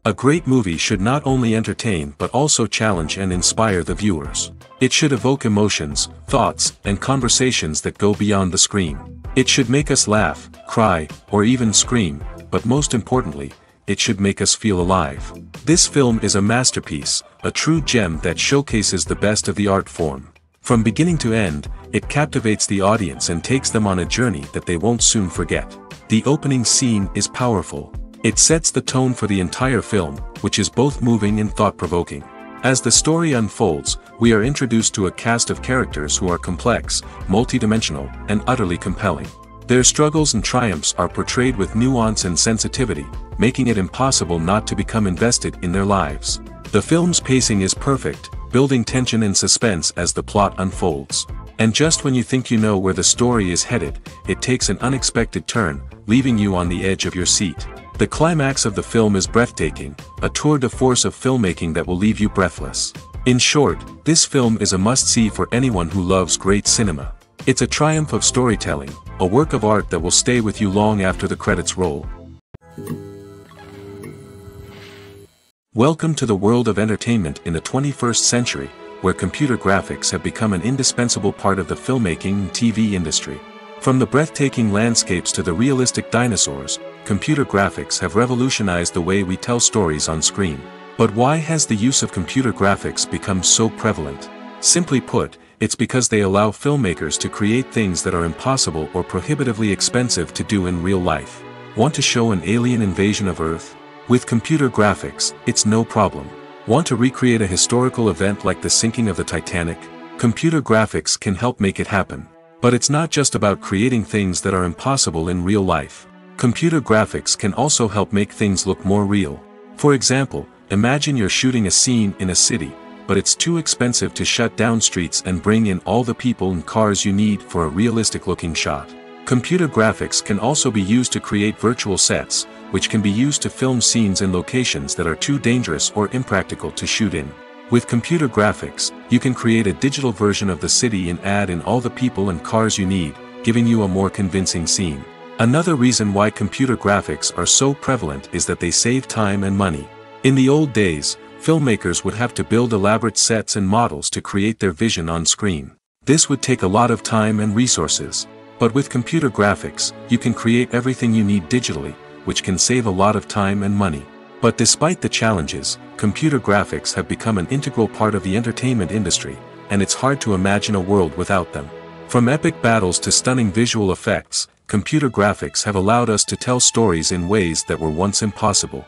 A great movie should not only entertain but also challenge and inspire the viewers. It should evoke emotions, thoughts, and conversations that go beyond the screen. It should make us laugh, cry, or even scream, but most importantly, it should make us feel alive. This film is a masterpiece, a true gem that showcases the best of the art form. From beginning to end, it captivates the audience and takes them on a journey that they won't soon forget. The opening scene is powerful. It sets the tone for the entire film, which is both moving and thought-provoking. As the story unfolds, we are introduced to a cast of characters who are complex, multidimensional, and utterly compelling. Their struggles and triumphs are portrayed with nuance and sensitivity, making it impossible not to become invested in their lives. The film's pacing is perfect, building tension and suspense as the plot unfolds. And just when you think you know where the story is headed, it takes an unexpected turn, leaving you on the edge of your seat. The climax of the film is breathtaking, a tour de force of filmmaking that will leave you breathless. In short, this film is a must-see for anyone who loves great cinema. It's a triumph of storytelling, a work of art that will stay with you long after the credits roll. Welcome to the world of entertainment in the 21st century, where computer graphics have become an indispensable part of the filmmaking and TV industry. From the breathtaking landscapes to the realistic dinosaurs, computer graphics have revolutionized the way we tell stories on screen. But why has the use of computer graphics become so prevalent? Simply put, it's because they allow filmmakers to create things that are impossible or prohibitively expensive to do in real life. Want to show an alien invasion of Earth? With computer graphics, it's no problem. Want to recreate a historical event like the sinking of the Titanic? Computer graphics can help make it happen. But it's not just about creating things that are impossible in real life. Computer graphics can also help make things look more real. For example, imagine you're shooting a scene in a city, but it's too expensive to shut down streets and bring in all the people and cars you need for a realistic-looking shot. Computer graphics can also be used to create virtual sets, which can be used to film scenes in locations that are too dangerous or impractical to shoot in. With computer graphics, you can create a digital version of the city and add in all the people and cars you need, giving you a more convincing scene. Another reason why computer graphics are so prevalent is that they save time and money. In the old days, filmmakers would have to build elaborate sets and models to create their vision on screen. This would take a lot of time and resources. But with computer graphics, you can create everything you need digitally, which can save a lot of time and money. But despite the challenges, computer graphics have become an integral part of the entertainment industry, and it's hard to imagine a world without them. From epic battles to stunning visual effects, computer graphics have allowed us to tell stories in ways that were once impossible.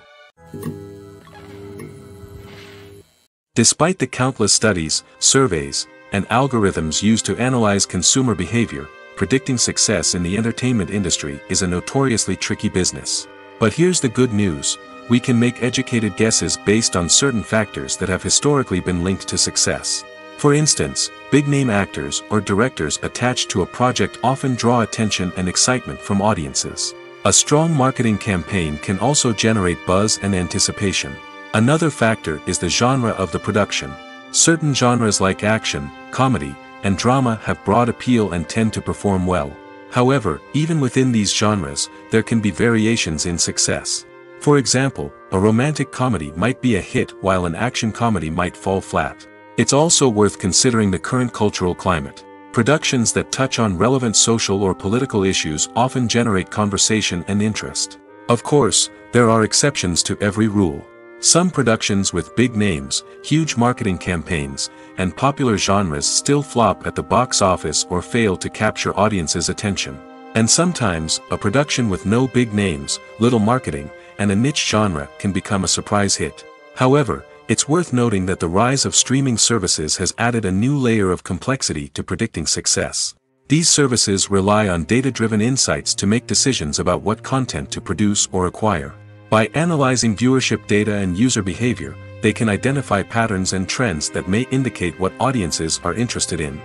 Despite the countless studies, surveys, and algorithms used to analyze consumer behavior, predicting success in the entertainment industry is a notoriously tricky business. But here's the good news. We can make educated guesses based on certain factors that have historically been linked to success. For instance, big-name actors or directors attached to a project often draw attention and excitement from audiences. A strong marketing campaign can also generate buzz and anticipation. Another factor is the genre of the production. Certain genres like action, comedy, and drama have broad appeal and tend to perform well. However, even within these genres, there can be variations in success. For example, a romantic comedy might be a hit while an action comedy might fall flat. It's also worth considering the current cultural climate. Productions that touch on relevant social or political issues often generate conversation and interest. Of course, there are exceptions to every rule. Some productions with big names, huge marketing campaigns, and popular genres still flop at the box office or fail to capture audiences' attention. And sometimes, a production with no big names, little marketing, and a niche genre can become a surprise hit. However, it's worth noting that the rise of streaming services has added a new layer of complexity to predicting success. These services rely on data-driven insights to make decisions about what content to produce or acquire. By analyzing viewership data and user behavior, they can identify patterns and trends that may indicate what audiences are interested in.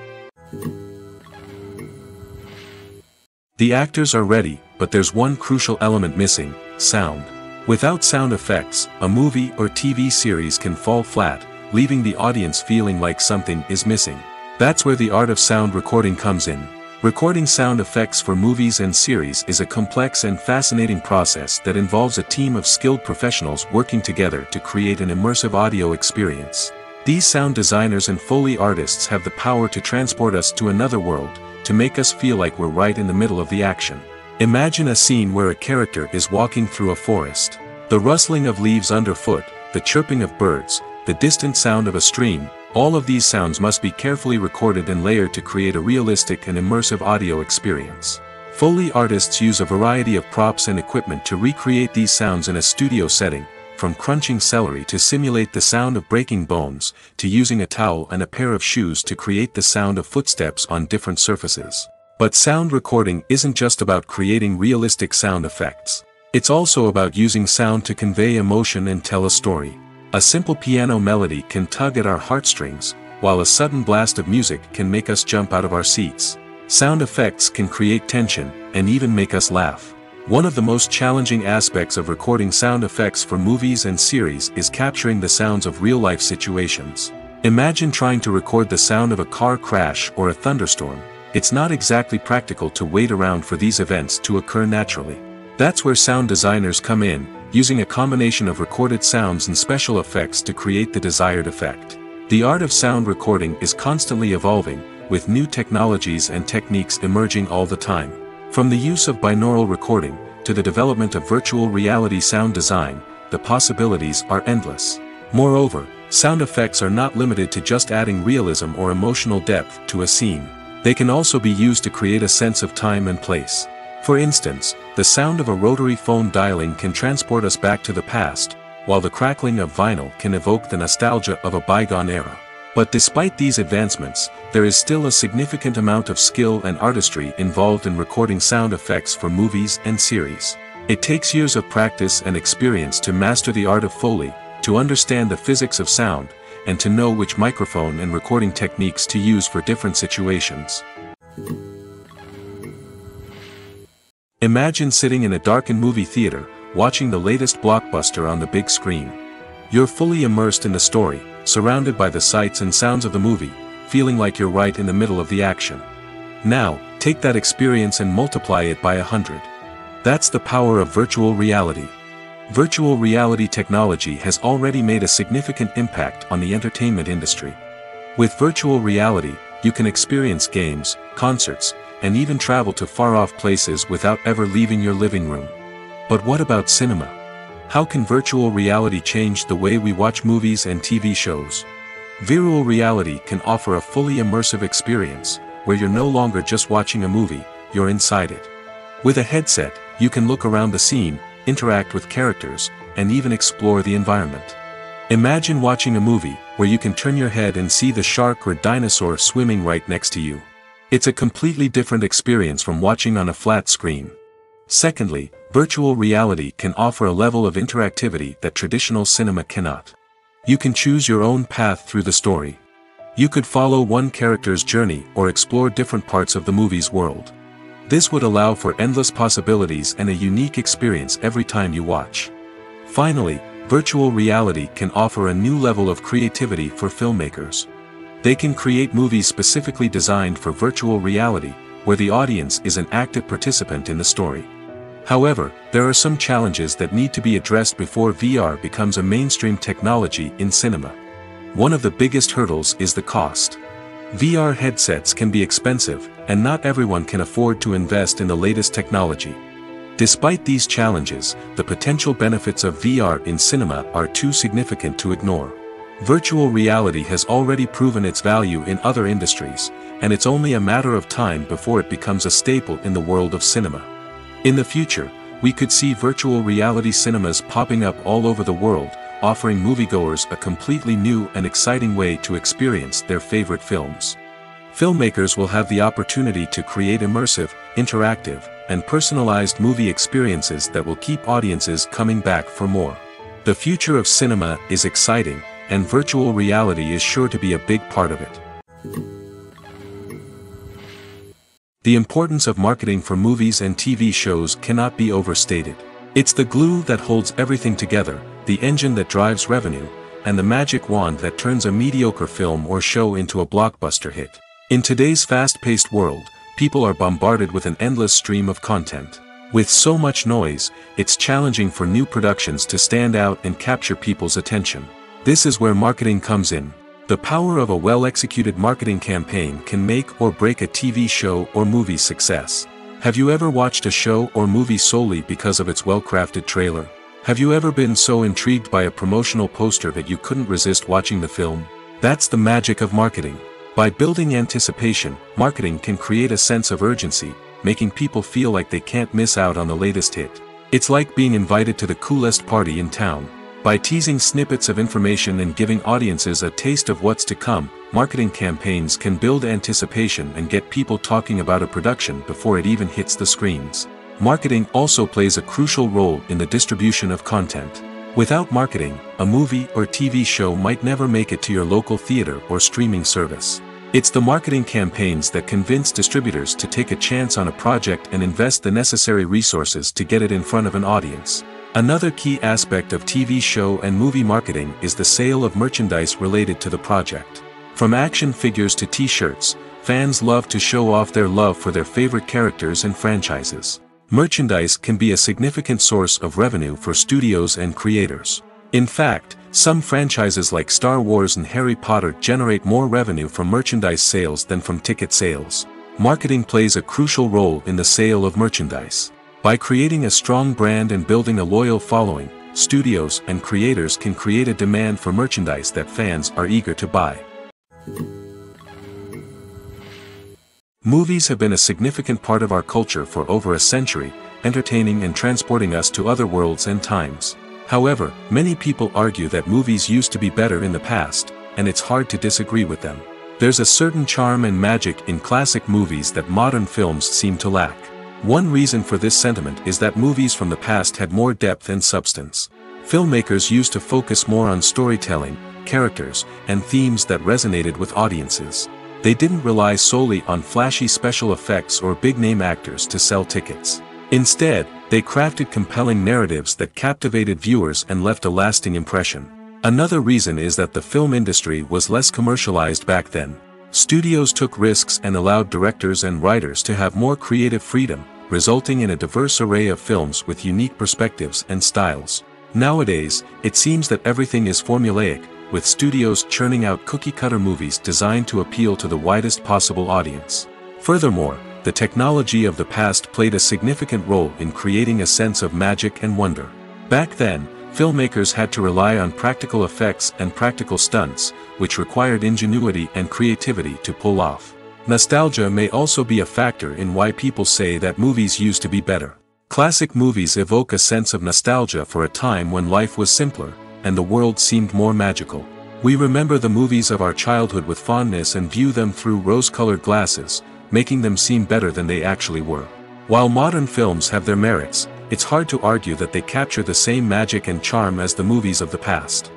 The actors are ready, but there's one crucial element missing: sound. Without sound effects, a movie or TV series can fall flat, leaving the audience feeling like something is missing. That's where the art of sound recording comes in. Recording sound effects for movies and series is a complex and fascinating process that involves a team of skilled professionals working together to create an immersive audio experience. These sound designers and Foley artists have the power to transport us to another world, to make us feel like we're right in the middle of the action. Imagine a scene where a character is walking through a forest. The rustling of leaves underfoot, the chirping of birds, the distant sound of a stream, all of these sounds must be carefully recorded and layered to create a realistic and immersive audio experience. Foley artists use a variety of props and equipment to recreate these sounds in a studio setting, from crunching celery to simulate the sound of breaking bones, to using a towel and a pair of shoes to create the sound of footsteps on different surfaces. But sound recording isn't just about creating realistic sound effects. It's also about using sound to convey emotion and tell a story. A simple piano melody can tug at our heartstrings, while a sudden blast of music can make us jump out of our seats. Sound effects can create tension, and even make us laugh. One of the most challenging aspects of recording sound effects for movies and series is capturing the sounds of real-life situations. Imagine trying to record the sound of a car crash or a thunderstorm. It's not exactly practical to wait around for these events to occur naturally. That's where sound designers come in, using a combination of recorded sounds and special effects to create the desired effect. The art of sound recording is constantly evolving, with new technologies and techniques emerging all the time. From the use of binaural recording, to the development of virtual reality sound design, the possibilities are endless. Moreover, sound effects are not limited to just adding realism or emotional depth to a scene. They can also be used to create a sense of time and place. For instance, the sound of a rotary phone dialing can transport us back to the past, while the crackling of vinyl can evoke the nostalgia of a bygone era. But despite these advancements, there is still a significant amount of skill and artistry involved in recording sound effects for movies and series. It takes years of practice and experience to master the art of Foley, to understand the physics of sound, and to know which microphone and recording techniques to use for different situations. Imagine sitting in a darkened movie theater, watching the latest blockbuster on the big screen. You're fully immersed in the story, surrounded by the sights and sounds of the movie, feeling like you're right in the middle of the action. Now, take that experience and multiply it by 100. That's the power of virtual reality. Virtual reality technology has already made a significant impact on the entertainment industry. With virtual reality, you can experience games, concerts, and even travel to far-off places without ever leaving your living room. But what about cinema? How can virtual reality change the way we watch movies and TV shows? Virtual reality can offer a fully immersive experience, where you're no longer just watching a movie, you're inside it. With a headset, you can look around the scene, interact with characters, and even explore the environment. Imagine watching a movie, where you can turn your head and see the shark or dinosaur swimming right next to you. It's a completely different experience from watching on a flat screen. Secondly, virtual reality can offer a level of interactivity that traditional cinema cannot. You can choose your own path through the story. You could follow one character's journey or explore different parts of the movie's world. This would allow for endless possibilities and a unique experience every time you watch. Finally, virtual reality can offer a new level of creativity for filmmakers. They can create movies specifically designed for virtual reality, where the audience is an active participant in the story. However, there are some challenges that need to be addressed before VR becomes a mainstream technology in cinema. One of the biggest hurdles is the cost. VR headsets can be expensive, and not everyone can afford to invest in the latest technology. Despite these challenges, the potential benefits of VR in cinema are too significant to ignore. Virtual reality has already proven its value in other industries, and it's only a matter of time before it becomes a staple in the world of cinema. In the future, we could see virtual reality cinemas popping up all over the world, offering moviegoers a completely new and exciting way to experience their favorite films. Filmmakers will have the opportunity to create immersive, interactive, and personalized movie experiences that will keep audiences coming back for more. The future of cinema is exciting, and virtual reality is sure to be a big part of it. The importance of marketing for movies and TV shows cannot be overstated. It's the glue that holds everything together, the engine that drives revenue, and the magic wand that turns a mediocre film or show into a blockbuster hit. In today's fast-paced world, people are bombarded with an endless stream of content. With so much noise, it's challenging for new productions to stand out and capture people's attention. This is where marketing comes in. The power of a well-executed marketing campaign can make or break a TV show or movie's success. Have you ever watched a show or movie solely because of its well-crafted trailer? Have you ever been so intrigued by a promotional poster that you couldn't resist watching the film? That's the magic of marketing. By building anticipation, marketing can create a sense of urgency, making people feel like they can't miss out on the latest hit. It's like being invited to the coolest party in town. By teasing snippets of information and giving audiences a taste of what's to come, marketing campaigns can build anticipation and get people talking about a production before it even hits the screens. Marketing also plays a crucial role in the distribution of content. Without marketing, a movie or TV show might never make it to your local theater or streaming service. It's the marketing campaigns that convince distributors to take a chance on a project and invest the necessary resources to get it in front of an audience. Another key aspect of TV show and movie marketing is the sale of merchandise related to the project. From action figures to t-shirts, fans love to show off their love for their favorite characters and franchises. Merchandise can be a significant source of revenue for studios and creators. In fact, some franchises like Star Wars and Harry Potter generate more revenue from merchandise sales than from ticket sales. Marketing plays a crucial role in the sale of merchandise. By creating a strong brand and building a loyal following, studios and creators can create a demand for merchandise that fans are eager to buy. Movies have been a significant part of our culture for over a century, entertaining and transporting us to other worlds and times. However, many people argue that movies used to be better in the past, and it's hard to disagree with them. There's a certain charm and magic in classic movies that modern films seem to lack. One reason for this sentiment is that movies from the past had more depth and substance. Filmmakers used to focus more on storytelling, characters, and themes that resonated with audiences. They didn't rely solely on flashy special effects or big-name actors to sell tickets. Instead, they crafted compelling narratives that captivated viewers and left a lasting impression. Another reason is that the film industry was less commercialized back then. Studios took risks and allowed directors and writers to have more creative freedom, resulting in a diverse array of films with unique perspectives and styles. Nowadays, it seems that everything is formulaic, with studios churning out cookie-cutter movies designed to appeal to the widest possible audience. Furthermore, the technology of the past played a significant role in creating a sense of magic and wonder. Back then, filmmakers had to rely on practical effects and practical stunts, which required ingenuity and creativity to pull off. Nostalgia may also be a factor in why people say that movies used to be better. Classic movies evoke a sense of nostalgia for a time when life was simpler, and the world seemed more magical. We remember the movies of our childhood with fondness and view them through rose-colored glasses, making them seem better than they actually were. While modern films have their merits, it's hard to argue that they capture the same magic and charm as the movies of the past.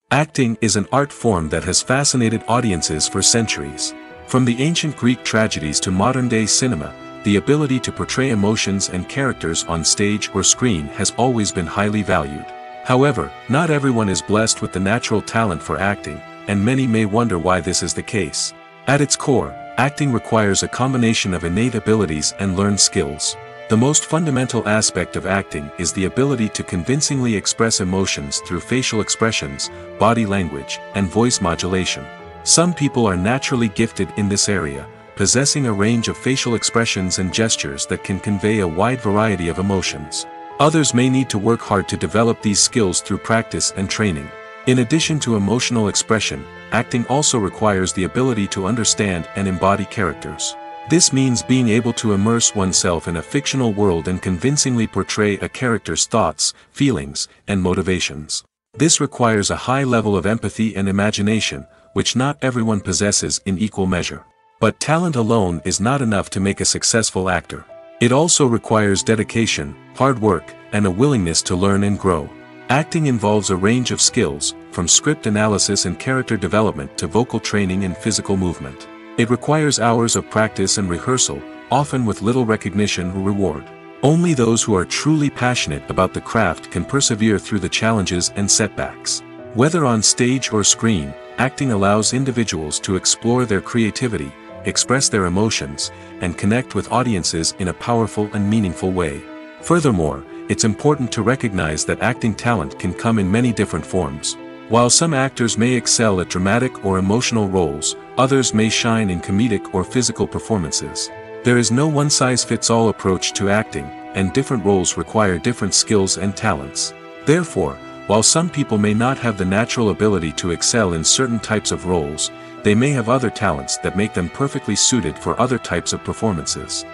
Acting is an art form that has fascinated audiences for centuries. From the ancient Greek tragedies to modern-day cinema, the ability to portray emotions and characters on stage or screen has always been highly valued. However, not everyone is blessed with the natural talent for acting, and many may wonder why this is the case. At its core, acting requires a combination of innate abilities and learned skills. The most fundamental aspect of acting is the ability to convincingly express emotions through facial expressions, body language, and voice modulation. Some people are naturally gifted in this area, possessing a range of facial expressions and gestures that can convey a wide variety of emotions. Others may need to work hard to develop these skills through practice and training. In addition to emotional expression, acting also requires the ability to understand and embody characters. This means being able to immerse oneself in a fictional world and convincingly portray a character's thoughts, feelings, and motivations. This requires a high level of empathy and imagination, which not everyone possesses in equal measure. But talent alone is not enough to make a successful actor. It also requires dedication, hard work, and a willingness to learn and grow. Acting involves a range of skills, from script analysis and character development to vocal training and physical movement. It requires hours of practice and rehearsal, often with little recognition or reward. Only those who are truly passionate about the craft can persevere through the challenges and setbacks. Whether on stage or screen, acting allows individuals to explore their creativity, express their emotions, and connect with audiences in a powerful and meaningful way. Furthermore, it's important to recognize that acting talent can come in many different forms. While some actors may excel at dramatic or emotional roles, others may shine in comedic or physical performances. There is no one-size-fits-all approach to acting, and different roles require different skills and talents. Therefore, while some people may not have the natural ability to excel in certain types of roles, they may have other talents that make them perfectly suited for other types of performances.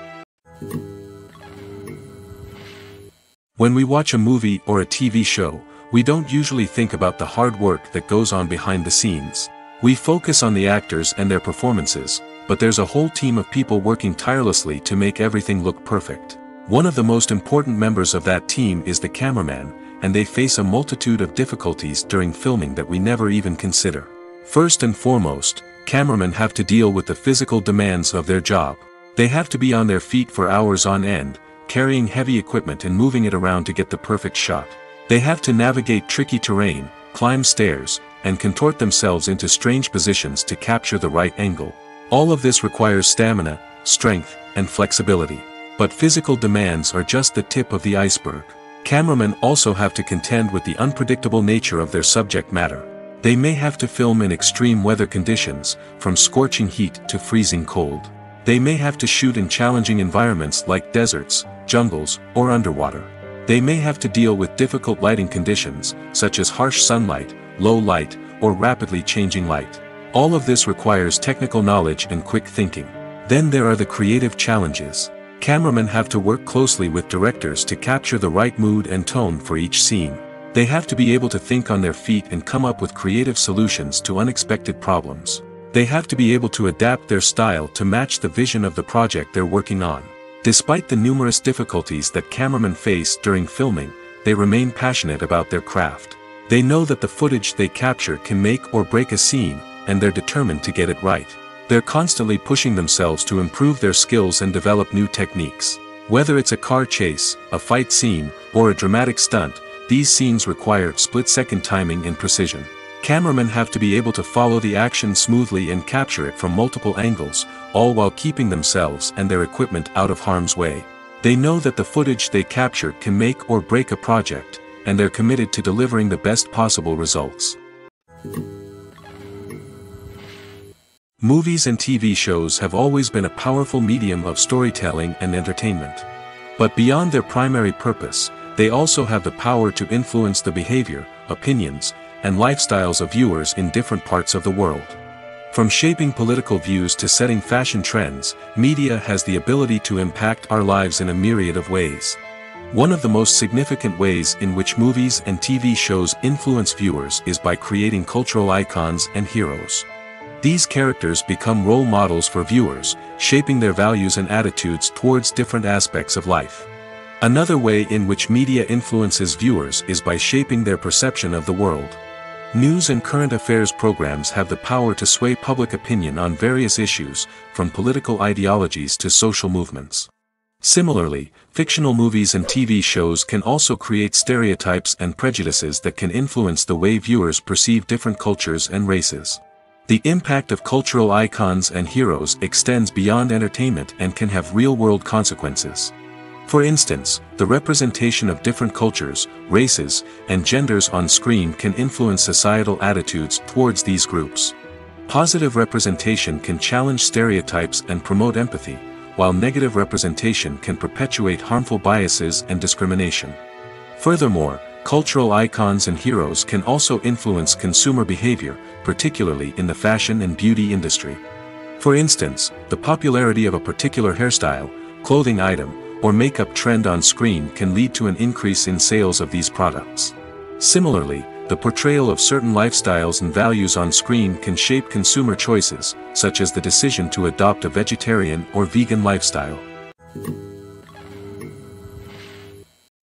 When we watch a movie or a TV show, we don't usually think about the hard work that goes on behind the scenes. We focus on the actors and their performances, but there's a whole team of people working tirelessly to make everything look perfect. One of the most important members of that team is the cameraman, and they face a multitude of difficulties during filming that we never even consider. First and foremost, cameramen have to deal with the physical demands of their job. They have to be on their feet for hours on end, carrying heavy equipment and moving it around to get the perfect shot. They have to navigate tricky terrain, climb stairs, and contort themselves into strange positions to capture the right angle. All of this requires stamina, strength, and flexibility. But physical demands are just the tip of the iceberg. Cameramen also have to contend with the unpredictable nature of their subject matter. They may have to film in extreme weather conditions, from scorching heat to freezing cold. They may have to shoot in challenging environments like deserts, jungles, or underwater. They may have to deal with difficult lighting conditions, such as harsh sunlight, low light, or rapidly changing light. All of this requires technical knowledge and quick thinking. Then there are the creative challenges. Cameramen have to work closely with directors to capture the right mood and tone for each scene. They have to be able to think on their feet and come up with creative solutions to unexpected problems. They have to be able to adapt their style to match the vision of the project they're working on. Despite the numerous difficulties that cameramen face during filming, they remain passionate about their craft. They know that the footage they capture can make or break a scene, and they're determined to get it right. They're constantly pushing themselves to improve their skills and develop new techniques. Whether it's a car chase, a fight scene, or a dramatic stunt, these scenes require split-second timing and precision. Cameramen have to be able to follow the action smoothly and capture it from multiple angles, all while keeping themselves and their equipment out of harm's way. They know that the footage they capture can make or break a project, and they're committed to delivering the best possible results. Movies and TV shows have always been a powerful medium of storytelling and entertainment. But beyond their primary purpose, they also have the power to influence the behavior, opinions, and lifestyles of viewers in different parts of the world. From shaping political views to setting fashion trends, media has the ability to impact our lives in a myriad of ways. One of the most significant ways in which movies and TV shows influence viewers is by creating cultural icons and heroes. These characters become role models for viewers, shaping their values and attitudes towards different aspects of life. Another way in which media influences viewers is by shaping their perception of the world. News and current affairs programs have the power to sway public opinion on various issues, from political ideologies to social movements. Similarly, fictional movies and TV shows can also create stereotypes and prejudices that can influence the way viewers perceive different cultures and races. The impact of cultural icons and heroes extends beyond entertainment and can have real-world consequences. For instance, the representation of different cultures, races, and genders on screen can influence societal attitudes towards these groups. Positive representation can challenge stereotypes and promote empathy, while negative representation can perpetuate harmful biases and discrimination. Furthermore, cultural icons and heroes can also influence consumer behavior, particularly in the fashion and beauty industry. For instance, the popularity of a particular hairstyle, clothing item, or makeup trend on screen can lead to an increase in sales of these products. Similarly, the portrayal of certain lifestyles and values on screen can shape consumer choices, such as the decision to adopt a vegetarian or vegan lifestyle.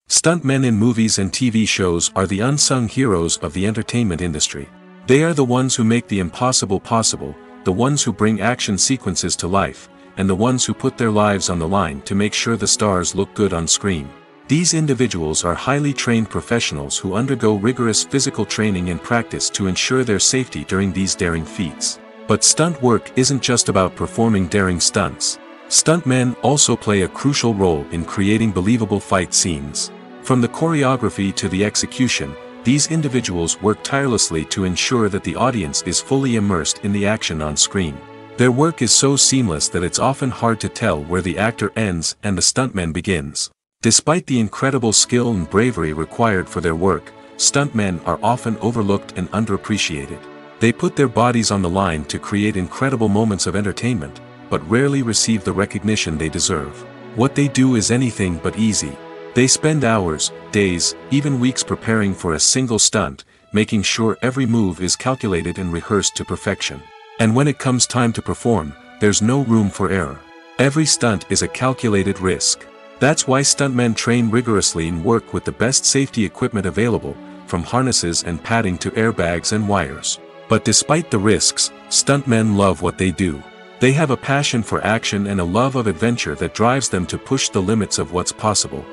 Stuntmen in movies and TV shows are the unsung heroes of the entertainment industry. They are the ones who make the impossible possible, the ones who bring action sequences to life, and the ones who put their lives on the line to make sure the stars look good on screen. These individuals are highly trained professionals who undergo rigorous physical training and practice to ensure their safety during these daring feats. But stunt work isn't just about performing daring stunts. Stuntmen also play a crucial role in creating believable fight scenes. From the choreography to the execution, these individuals work tirelessly to ensure that the audience is fully immersed in the action on screen. Their work is so seamless that it's often hard to tell where the actor ends and the stuntman begins. Despite the incredible skill and bravery required for their work, stuntmen are often overlooked and underappreciated. They put their bodies on the line to create incredible moments of entertainment, but rarely receive the recognition they deserve. What they do is anything but easy. They spend hours, days, even weeks preparing for a single stunt, making sure every move is calculated and rehearsed to perfection. And when it comes time to perform, there's no room for error. Every stunt is a calculated risk. That's why stuntmen train rigorously and work with the best safety equipment available, from harnesses and padding to airbags and wires. But despite the risks, stuntmen love what they do. They have a passion for action and a love of adventure that drives them to push the limits of what's possible.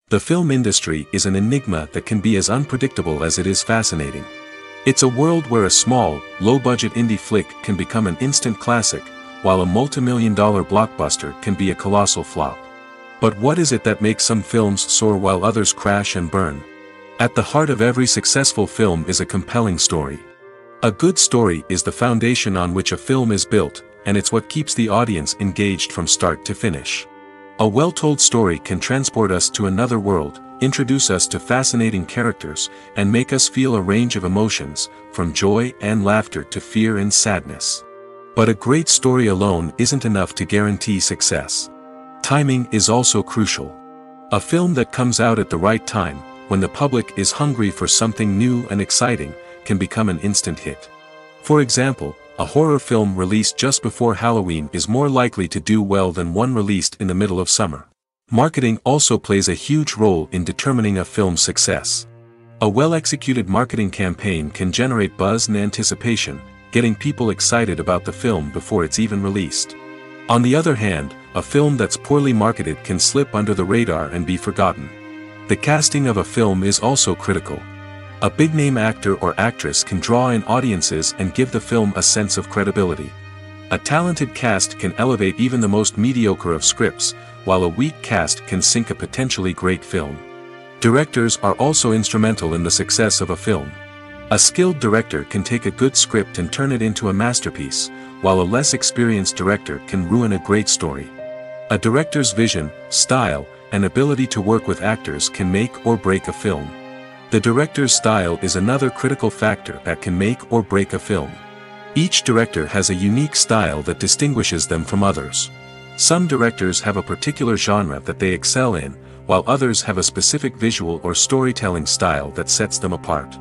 The film industry is an enigma that can be as unpredictable as it is fascinating. It's a world where a small, low-budget indie flick can become an instant classic, while a multi-million-dollar blockbuster can be a colossal flop. But what is it that makes some films soar while others crash and burn? At the heart of every successful film is a compelling story. A good story is the foundation on which a film is built, and it's what keeps the audience engaged from start to finish. A well-told story can transport us to another world, introduce us to fascinating characters, and make us feel a range of emotions, from joy and laughter to fear and sadness. But a great story alone isn't enough to guarantee success. Timing is also crucial. A film that comes out at the right time, when the public is hungry for something new and exciting, can become an instant hit. For example, a horror film released just before Halloween is more likely to do well than one released in the middle of summer. Marketing also plays a huge role in determining a film's success. A well-executed marketing campaign can generate buzz and anticipation, getting people excited about the film before it's even released. On the other hand, a film that's poorly marketed can slip under the radar and be forgotten. The casting of a film is also critical. A big-name actor or actress can draw in audiences and give the film a sense of credibility. A talented cast can elevate even the most mediocre of scripts, while a weak cast can sink a potentially great film. Directors are also instrumental in the success of a film. A skilled director can take a good script and turn it into a masterpiece, while a less experienced director can ruin a great story. A director's vision, style, and ability to work with actors can make or break a film. The director's style is another critical factor that can make or break a film. Each director has a unique style that distinguishes them from others. Some directors have a particular genre that they excel in, while others have a specific visual or storytelling style that sets them apart.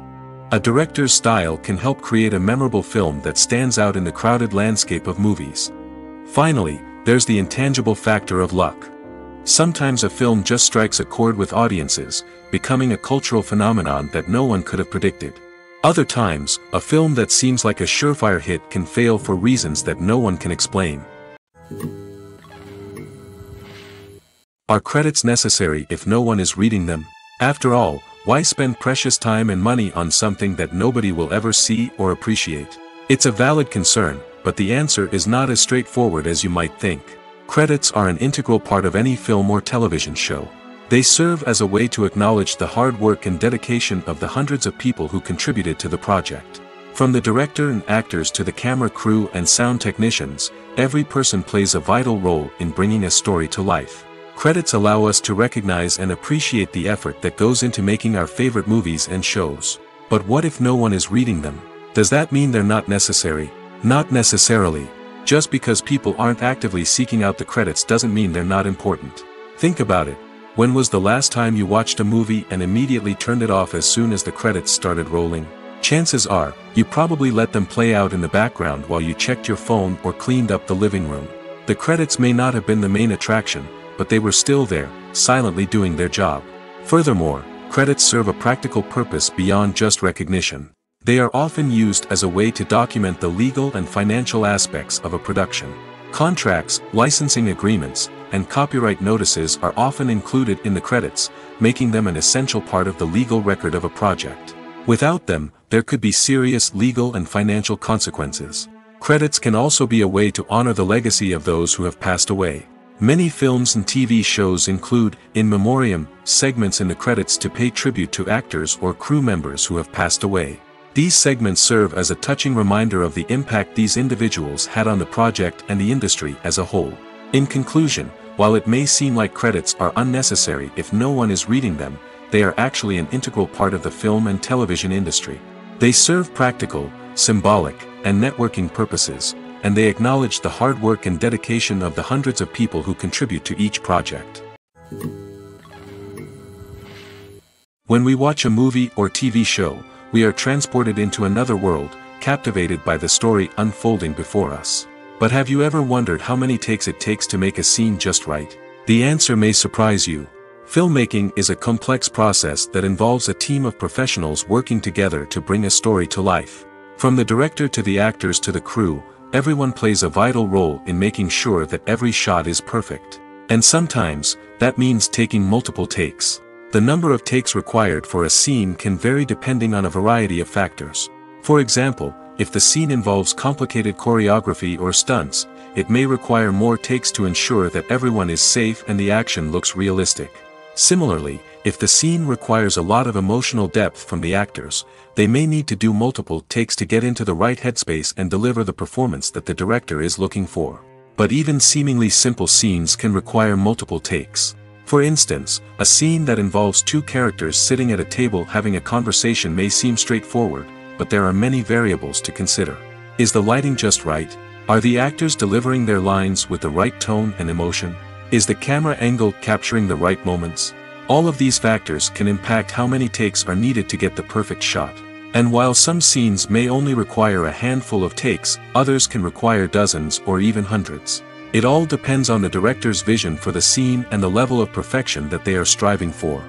A director's style can help create a memorable film that stands out in the crowded landscape of movies. Finally, there's the intangible factor of luck. Sometimes a film just strikes a chord with audiences, becoming a cultural phenomenon that no one could have predicted. Other times, a film that seems like a surefire hit can fail for reasons that no one can explain. Are credits necessary if no one is reading them? After all, why spend precious time and money on something that nobody will ever see or appreciate? It's a valid concern, but the answer is not as straightforward as you might think. Credits are an integral part of any film or television show. They serve as a way to acknowledge the hard work and dedication of the hundreds of people who contributed to the project. From the director and actors to the camera crew and sound technicians, every person plays a vital role in bringing a story to life. Credits allow us to recognize and appreciate the effort that goes into making our favorite movies and shows. But what if no one is reading them? Does that mean they're not necessary? Not necessarily. Just because people aren't actively seeking out the credits doesn't mean they're not important. Think about it. When was the last time you watched a movie and immediately turned it off as soon as the credits started rolling? Chances are, you probably let them play out in the background while you checked your phone or cleaned up the living room. The credits may not have been the main attraction, but they were still there, silently doing their job. Furthermore, credits serve a practical purpose beyond just recognition. They are often used as a way to document the legal and financial aspects of a production. Contracts, licensing agreements, and copyright notices are often included in the credits, making them an essential part of the legal record of a project. Without them, there could be serious legal and financial consequences. Credits can also be a way to honor the legacy of those who have passed away. Many films and TV shows include, in memoriam, segments in the credits to pay tribute to actors or crew members who have passed away. These segments serve as a touching reminder of the impact these individuals had on the project and the industry as a whole. In conclusion, while it may seem like credits are unnecessary if no one is reading them, they are actually an integral part of the film and television industry. They serve practical, symbolic, and networking purposes, and they acknowledge the hard work and dedication of the hundreds of people who contribute to each project. When we watch a movie or TV show, we are transported into another world, captivated by the story unfolding before us. But have you ever wondered how many takes it takes to make a scene just right? The answer may surprise you. Filmmaking is a complex process that involves a team of professionals working together to bring a story to life. From the director to the actors to the crew, everyone plays a vital role in making sure that every shot is perfect. And sometimes, that means taking multiple takes. The number of takes required for a scene can vary depending on a variety of factors. For example, if the scene involves complicated choreography or stunts, it may require more takes to ensure that everyone is safe and the action looks realistic. Similarly, if the scene requires a lot of emotional depth from the actors, they may need to do multiple takes to get into the right headspace and deliver the performance that the director is looking for. But even seemingly simple scenes can require multiple takes. For instance, a scene that involves two characters sitting at a table having a conversation may seem straightforward, but there are many variables to consider. Is the lighting just right? Are the actors delivering their lines with the right tone and emotion? Is the camera angle capturing the right moments? All of these factors can impact how many takes are needed to get the perfect shot. And while some scenes may only require a handful of takes, others can require dozens or even hundreds. It all depends on the director's vision for the scene and the level of perfection that they are striving for.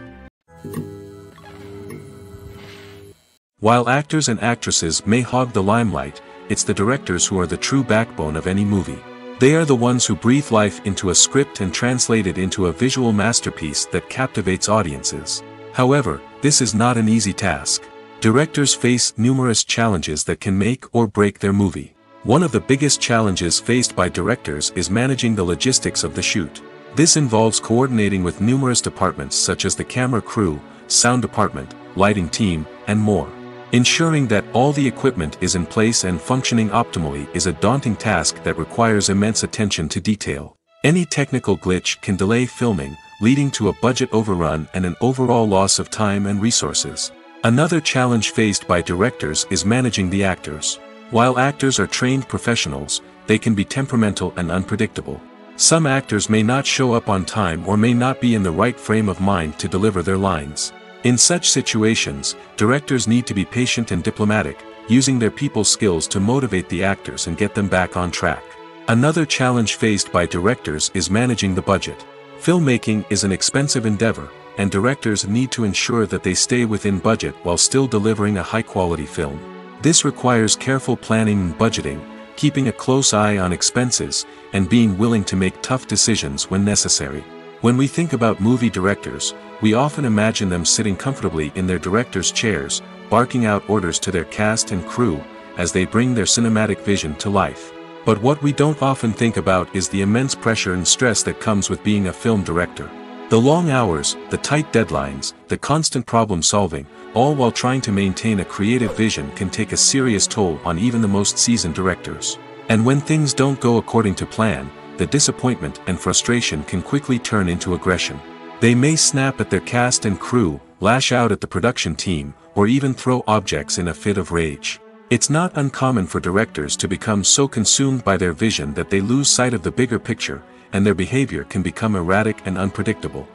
While actors and actresses may hog the limelight, it's the directors who are the true backbone of any movie. They are the ones who breathe life into a script and translate it into a visual masterpiece that captivates audiences. However, this is not an easy task. Directors face numerous challenges that can make or break their movie. One of the biggest challenges faced by directors is managing the logistics of the shoot. This involves coordinating with numerous departments such as the camera crew, sound department, lighting team, and more. Ensuring that all the equipment is in place and functioning optimally is a daunting task that requires immense attention to detail. Any technical glitch can delay filming, leading to a budget overrun and an overall loss of time and resources. Another challenge faced by directors is managing the actors. While actors are trained professionals, they can be temperamental and unpredictable. Some actors may not show up on time or may not be in the right frame of mind to deliver their lines. In such situations, directors need to be patient and diplomatic, using their people skills to motivate the actors and get them back on track. Another challenge faced by directors is managing the budget. Filmmaking is an expensive endeavor, and directors need to ensure that they stay within budget while still delivering a high-quality film. This requires careful planning and budgeting, keeping a close eye on expenses, and being willing to make tough decisions when necessary. When we think about movie directors, we often imagine them sitting comfortably in their director's chairs, barking out orders to their cast and crew, as they bring their cinematic vision to life. But what we don't often think about is the immense pressure and stress that comes with being a film director. The long hours, the tight deadlines, the constant problem solving, all while trying to maintain a creative vision can take a serious toll on even the most seasoned directors. And when things don't go according to plan, the disappointment and frustration can quickly turn into aggression. They may snap at their cast and crew, lash out at the production team, or even throw objects in a fit of rage. It's not uncommon for directors to become so consumed by their vision that they lose sight of the bigger picture, and their behavior can become erratic and unpredictable.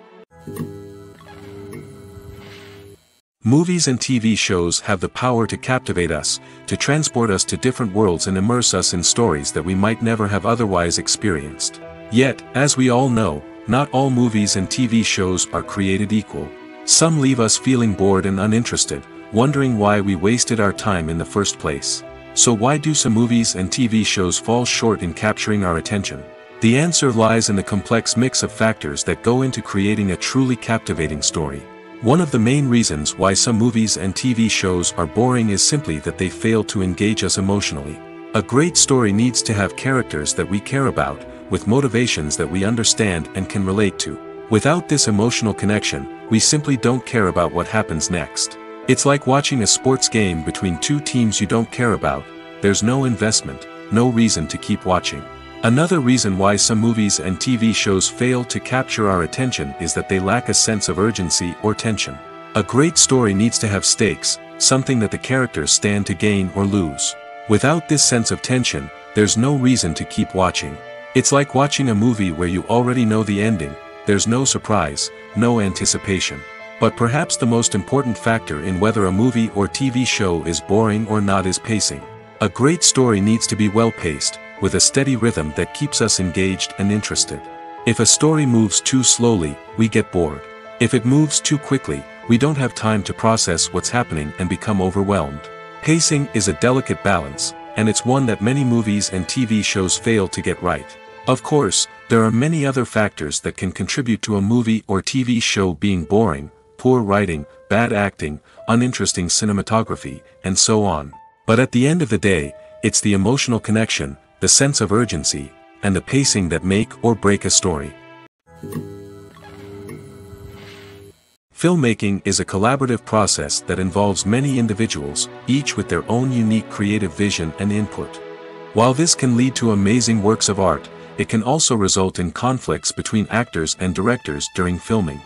Movies and TV shows have the power to captivate us, to transport us to different worlds and immerse us in stories that we might never have otherwise experienced. Yet, as we all know, not all movies and TV shows are created equal. Some leave us feeling bored and uninterested, wondering why we wasted our time in the first place. So why do some movies and TV shows fall short in capturing our attention? The answer lies in the complex mix of factors that go into creating a truly captivating story. One of the main reasons why some movies and TV shows are boring is simply that they fail to engage us emotionally. A great story needs to have characters that we care about, with motivations that we understand and can relate to. Without this emotional connection, we simply don't care about what happens next. It's like watching a sports game between two teams you don't care about. There's no investment, no reason to keep watching. Another reason why some movies and TV shows fail to capture our attention is that they lack a sense of urgency or tension. A great story needs to have stakes, something that the characters stand to gain or lose. Without this sense of tension, there's no reason to keep watching. It's like watching a movie where you already know the ending. There's no surprise, no anticipation. But perhaps the most important factor in whether a movie or TV show is boring or not is pacing. A great story needs to be well-paced, with a steady rhythm that keeps us engaged and interested. If a story moves too slowly, we get bored. If it moves too quickly, we don't have time to process what's happening and become overwhelmed. Pacing is a delicate balance, and it's one that many movies and TV shows fail to get right. Of course, there are many other factors that can contribute to a movie or TV show being boring: poor writing, bad acting, uninteresting cinematography, and so on. But at the end of the day, it's the emotional connection, the sense of urgency, and the pacing that make or break a story. Filmmaking is a collaborative process that involves many individuals, each with their own unique creative vision and input. While this can lead to amazing works of art, it can also result in conflicts between actors and directors during filming.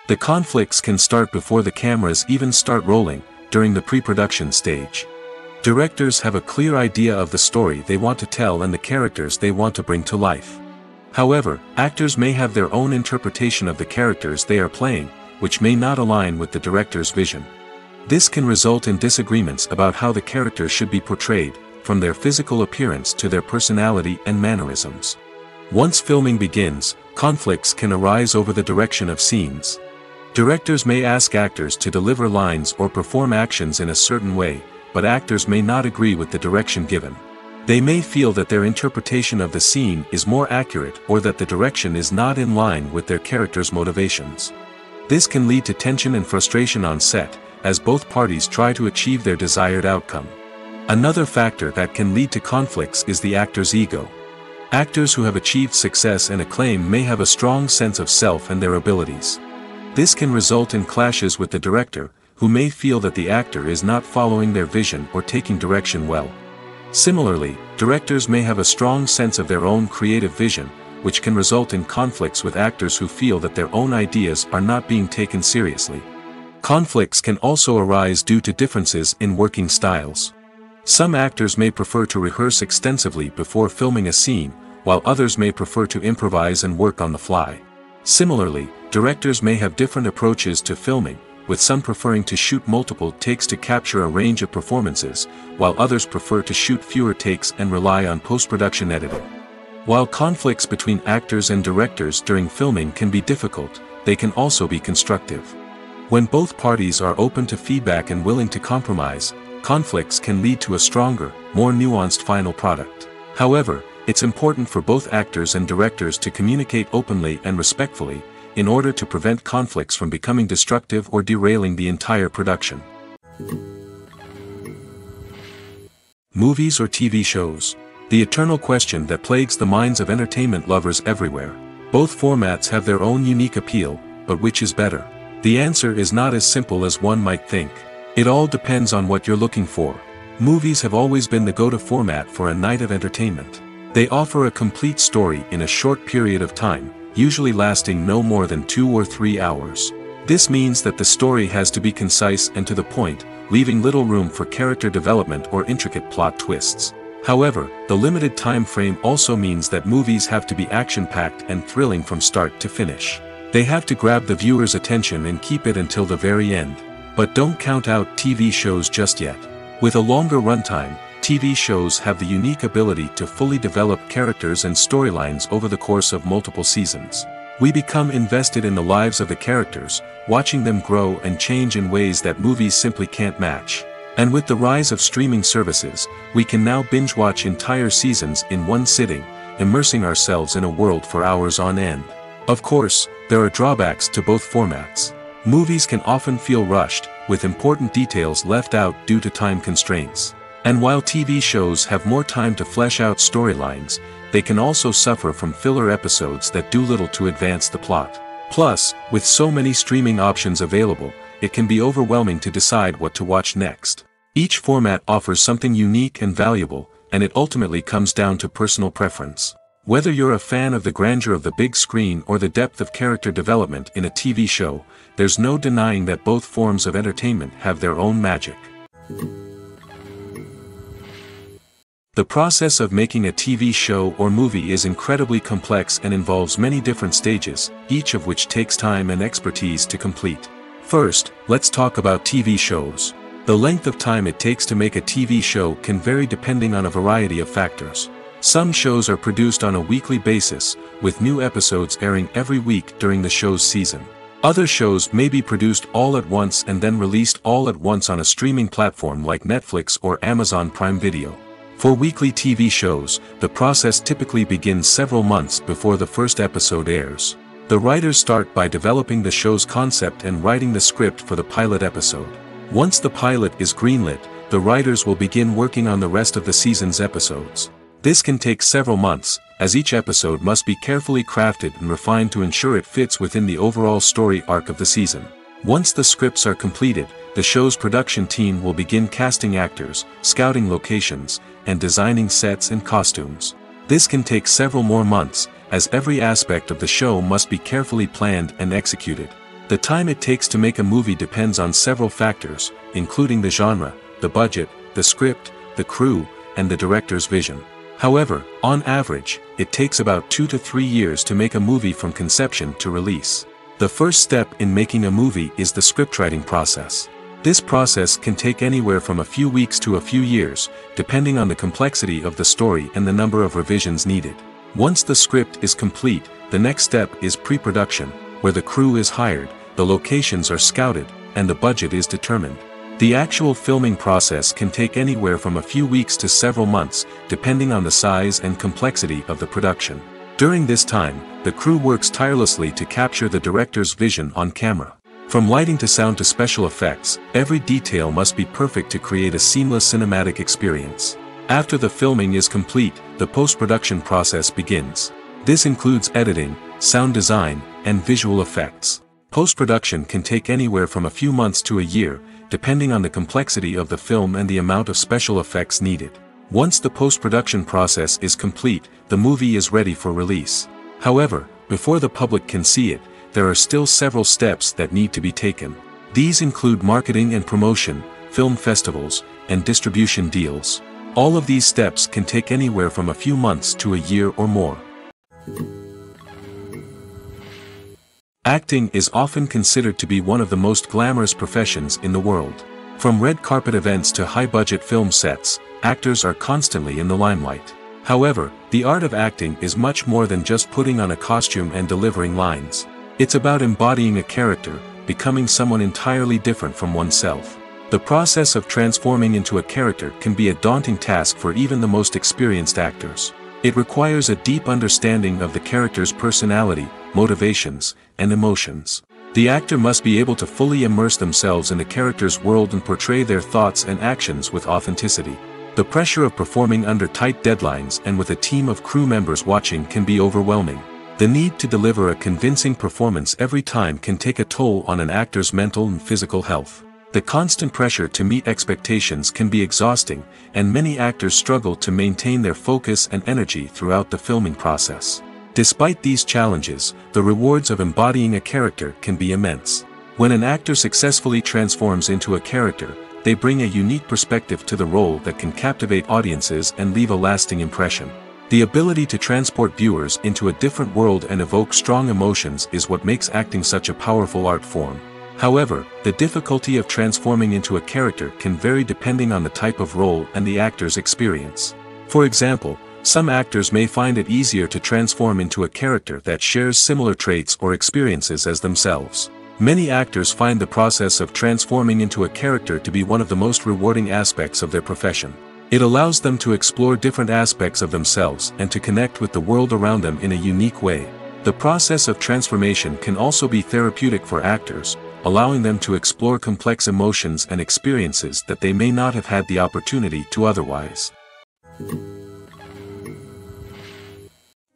The conflicts can start before the cameras even start rolling, during the pre-production stage. Directors have a clear idea of the story they want to tell and the characters they want to bring to life. However, actors may have their own interpretation of the characters they are playing, which may not align with the director's vision. This can result in disagreements about how the characters should be portrayed, from their physical appearance to their personality and mannerisms. Once filming begins, conflicts can arise over the direction of scenes. Directors may ask actors to deliver lines or perform actions in a certain way, but actors may not agree with the direction given. They may feel that their interpretation of the scene is more accurate or that the direction is not in line with their character's motivations. This can lead to tension and frustration on set, as both parties try to achieve their desired outcome. Another factor that can lead to conflicts is the actor's ego. Actors who have achieved success and acclaim may have a strong sense of self and their abilities. This can result in clashes with the director, who may feel that the actor is not following their vision or taking direction well. Similarly, directors may have a strong sense of their own creative vision, which can result in conflicts with actors who feel that their own ideas are not being taken seriously. Conflicts can also arise due to differences in working styles. Some actors may prefer to rehearse extensively before filming a scene, while others may prefer to improvise and work on the fly. Similarly, directors may have different approaches to filming, with some preferring to shoot multiple takes to capture a range of performances, while others prefer to shoot fewer takes and rely on post-production editing. While conflicts between actors and directors during filming can be difficult, they can also be constructive. When both parties are open to feedback and willing to compromise, conflicts can lead to a stronger, more nuanced final product. However, it's important for both actors and directors to communicate openly and respectfully, in order to prevent conflicts from becoming destructive or derailing the entire production. Movies or TV shows? The eternal question that plagues the minds of entertainment lovers everywhere. Both formats have their own unique appeal, but which is better? The answer is not as simple as one might think. It all depends on what you're looking for. Movies have always been the go-to format for a night of entertainment. They offer a complete story in a short period of time, usually lasting no more than 2 or 3 hours. This means that the story has to be concise and to the point, leaving little room for character development or intricate plot twists. However, the limited time frame also means that movies have to be action-packed and thrilling from start to finish. They have to grab the viewer's attention and keep it until the very end. But don't count out TV shows just yet. With a longer runtime, TV shows have the unique ability to fully develop characters and storylines over the course of multiple seasons. We become invested in the lives of the characters, watching them grow and change in ways that movies simply can't match. And with the rise of streaming services, we can now binge-watch entire seasons in one sitting, immersing ourselves in a world for hours on end. Of course, there are drawbacks to both formats. Movies can often feel rushed, with important details left out due to time constraints. And while TV shows have more time to flesh out storylines, they can also suffer from filler episodes that do little to advance the plot. Plus, with so many streaming options available, it can be overwhelming to decide what to watch next. Each format offers something unique and valuable, and it ultimately comes down to personal preference. Whether you're a fan of the grandeur of the big screen or the depth of character development in a TV show, there's no denying that both forms of entertainment have their own magic. The process of making a TV show or movie is incredibly complex and involves many different stages, each of which takes time and expertise to complete. First, let's talk about TV shows. The length of time it takes to make a TV show can vary depending on a variety of factors. Some shows are produced on a weekly basis, with new episodes airing every week during the show's season. Other shows may be produced all at once and then released all at once on a streaming platform like Netflix or Amazon Prime Video. For weekly TV shows, the process typically begins several months before the first episode airs. The writers start by developing the show's concept and writing the script for the pilot episode. Once the pilot is greenlit, the writers will begin working on the rest of the season's episodes. This can take several months, as each episode must be carefully crafted and refined to ensure it fits within the overall story arc of the season. Once the scripts are completed, the show's production team will begin casting actors, scouting locations, and designing sets and costumes. This can take several more months, as every aspect of the show must be carefully planned and executed. The time it takes to make a movie depends on several factors, including the genre, the budget, the script, the crew, and the director's vision. However, on average, it takes about 2 to 3 years to make a movie from conception to release. The first step in making a movie is the scriptwriting process. This process can take anywhere from a few weeks to a few years, depending on the complexity of the story and the number of revisions needed. Once the script is complete, the next step is pre-production, where the crew is hired, the locations are scouted, and the budget is determined. The actual filming process can take anywhere from a few weeks to several months, depending on the size and complexity of the production. During this time, the crew works tirelessly to capture the director's vision on camera. From lighting to sound to special effects, every detail must be perfect to create a seamless cinematic experience. After the filming is complete, the post-production process begins. This includes editing, sound design, and visual effects. Post-production can take anywhere from a few months to a year, depending on the complexity of the film and the amount of special effects needed. Once the post-production process is complete, the movie is ready for release. However, before the public can see it, there are still several steps that need to be taken. These include marketing and promotion, film festivals, and distribution deals. All of these steps can take anywhere from a few months to a year or more. Acting is often considered to be one of the most glamorous professions in the world. From red carpet events to high-budget film sets, actors are constantly in the limelight. However, the art of acting is much more than just putting on a costume and delivering lines. It's about embodying a character, becoming someone entirely different from oneself. The process of transforming into a character can be a daunting task for even the most experienced actors. It requires a deep understanding of the character's personality, motivations, and emotions. The actor must be able to fully immerse themselves in the character's world and portray their thoughts and actions with authenticity. The pressure of performing under tight deadlines and with a team of crew members watching can be overwhelming. The need to deliver a convincing performance every time can take a toll on an actor's mental and physical health. The constant pressure to meet expectations can be exhausting, and many actors struggle to maintain their focus and energy throughout the filming process. Despite these challenges, the rewards of embodying a character can be immense. When an actor successfully transforms into a character, they bring a unique perspective to the role that can captivate audiences and leave a lasting impression. The ability to transport viewers into a different world and evoke strong emotions is what makes acting such a powerful art form. However, the difficulty of transforming into a character can vary depending on the type of role and the actor's experience. For example, some actors may find it easier to transform into a character that shares similar traits or experiences as themselves. Many actors find the process of transforming into a character to be one of the most rewarding aspects of their profession. It allows them to explore different aspects of themselves and to connect with the world around them in a unique way. The process of transformation can also be therapeutic for actors, allowing them to explore complex emotions and experiences that they may not have had the opportunity to otherwise.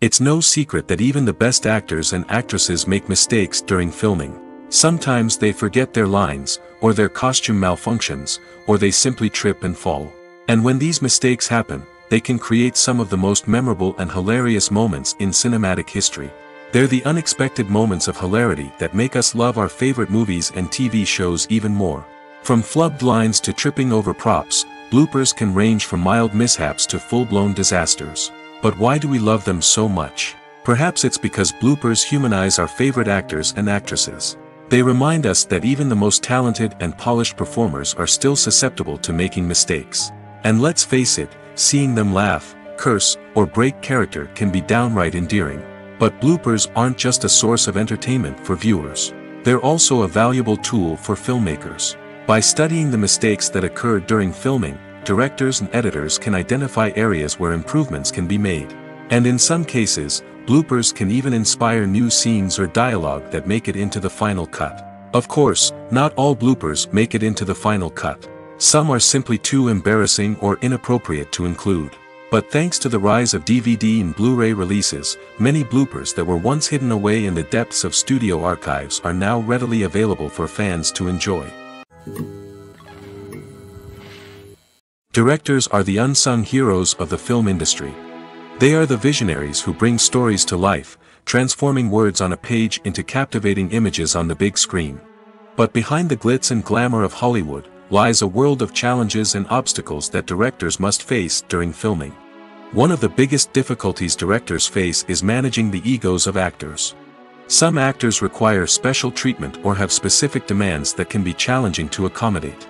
It's no secret that even the best actors and actresses make mistakes during filming. Sometimes they forget their lines, or their costume malfunctions, or they simply trip and fall. And when these mistakes happen, they can create some of the most memorable and hilarious moments in cinematic history. They're the unexpected moments of hilarity that make us love our favorite movies and TV shows even more. From flubbed lines to tripping over props, bloopers can range from mild mishaps to full-blown disasters. But why do we love them so much? Perhaps it's because bloopers humanize our favorite actors and actresses. They remind us that even the most talented and polished performers are still susceptible to making mistakes. And let's face it, seeing them laugh, curse, or break character can be downright endearing. But bloopers aren't just a source of entertainment for viewers. They're also a valuable tool for filmmakers. By studying the mistakes that occurred during filming, directors and editors can identify areas where improvements can be made. And in some cases, bloopers can even inspire new scenes or dialogue that make it into the final cut. Of course, not all bloopers make it into the final cut. Some are simply too embarrassing or inappropriate to include. But thanks to the rise of DVD and Blu-ray releases, many bloopers that were once hidden away in the depths of studio archives are now readily available for fans to enjoy. Directors are the unsung heroes of the film industry. They are the visionaries who bring stories to life, transforming words on a page into captivating images on the big screen. But behind the glitz and glamour of Hollywood, lies a world of challenges and obstacles that directors must face during filming. One of the biggest difficulties directors face is managing the egos of actors. Some actors require special treatment or have specific demands that can be challenging to accommodate.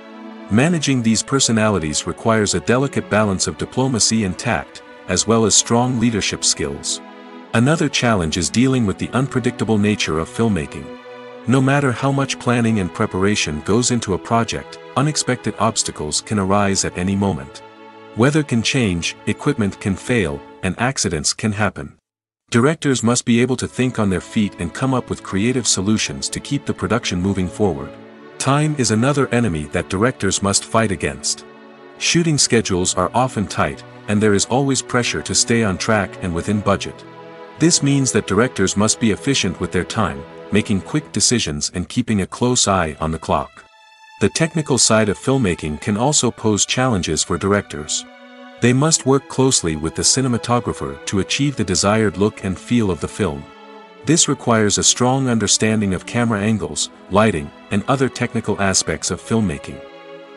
Managing these personalities requires a delicate balance of diplomacy and tact, as well as strong leadership skills. Another challenge is dealing with the unpredictable nature of filmmaking. No matter how much planning and preparation goes into a project, unexpected obstacles can arise at any moment. Weather can change, equipment can fail, and accidents can happen. Directors must be able to think on their feet and come up with creative solutions to keep the production moving forward. Time is another enemy that directors must fight against. Shooting schedules are often tight, and there is always pressure to stay on track and within budget. This means that directors must be efficient with their time, making quick decisions and keeping a close eye on the clock. The technical side of filmmaking can also pose challenges for directors. They must work closely with the cinematographer to achieve the desired look and feel of the film. This requires a strong understanding of camera angles, lighting, and other technical aspects of filmmaking.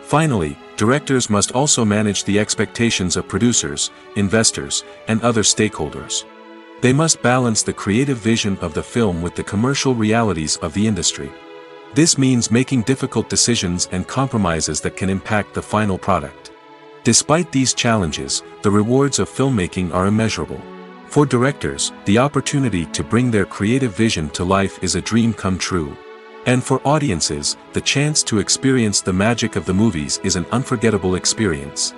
Finally, directors must also manage the expectations of producers, investors, and other stakeholders. They must balance the creative vision of the film with the commercial realities of the industry. This means making difficult decisions and compromises that can impact the final product. Despite these challenges, the rewards of filmmaking are immeasurable. For directors, the opportunity to bring their creative vision to life is a dream come true. And for audiences, the chance to experience the magic of the movies is an unforgettable experience.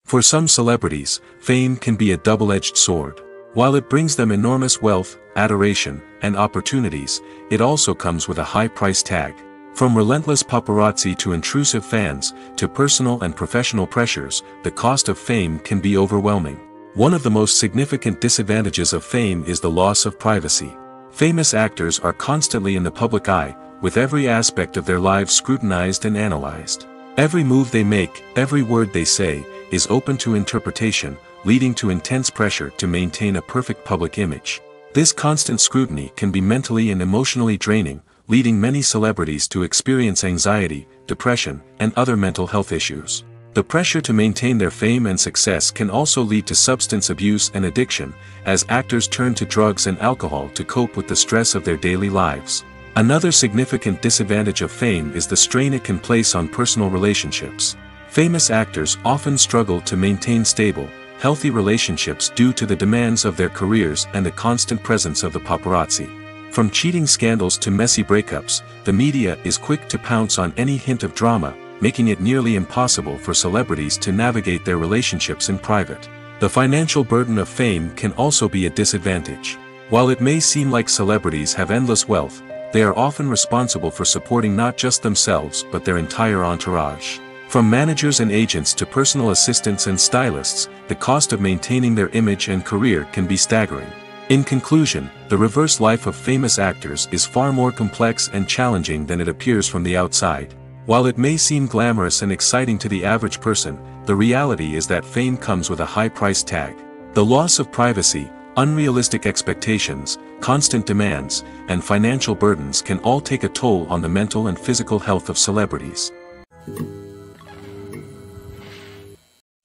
For some celebrities, fame can be a double-edged sword. While it brings them enormous wealth, adoration, and opportunities, it also comes with a high price tag. From relentless paparazzi to intrusive fans, to personal and professional pressures, the cost of fame can be overwhelming. One of the most significant disadvantages of fame is the loss of privacy. Famous actors are constantly in the public eye, with every aspect of their lives scrutinized and analyzed. Every move they make, every word they say, is open to interpretation, leading to intense pressure to maintain a perfect public image. This constant scrutiny can be mentally and emotionally draining, leading many celebrities to experience anxiety, depression, and other mental health issues. The pressure to maintain their fame and success can also lead to substance abuse and addiction, as actors turn to drugs and alcohol to cope with the stress of their daily lives. Another significant disadvantage of fame is the strain it can place on personal relationships. Famous actors often struggle to maintain stable, healthy relationships due to the demands of their careers and the constant presence of the paparazzi. From cheating scandals to messy breakups, the media is quick to pounce on any hint of drama, making it nearly impossible for celebrities to navigate their relationships in private. The financial burden of fame can also be a disadvantage. While it may seem like celebrities have endless wealth, they are often responsible for supporting not just themselves but their entire entourage. From managers and agents to personal assistants and stylists, the cost of maintaining their image and career can be staggering. In conclusion, the reverse life of famous actors is far more complex and challenging than it appears from the outside. While it may seem glamorous and exciting to the average person, the reality is that fame comes with a high price tag. The loss of privacy, unrealistic expectations, constant demands, and financial burdens can all take a toll on the mental and physical health of celebrities.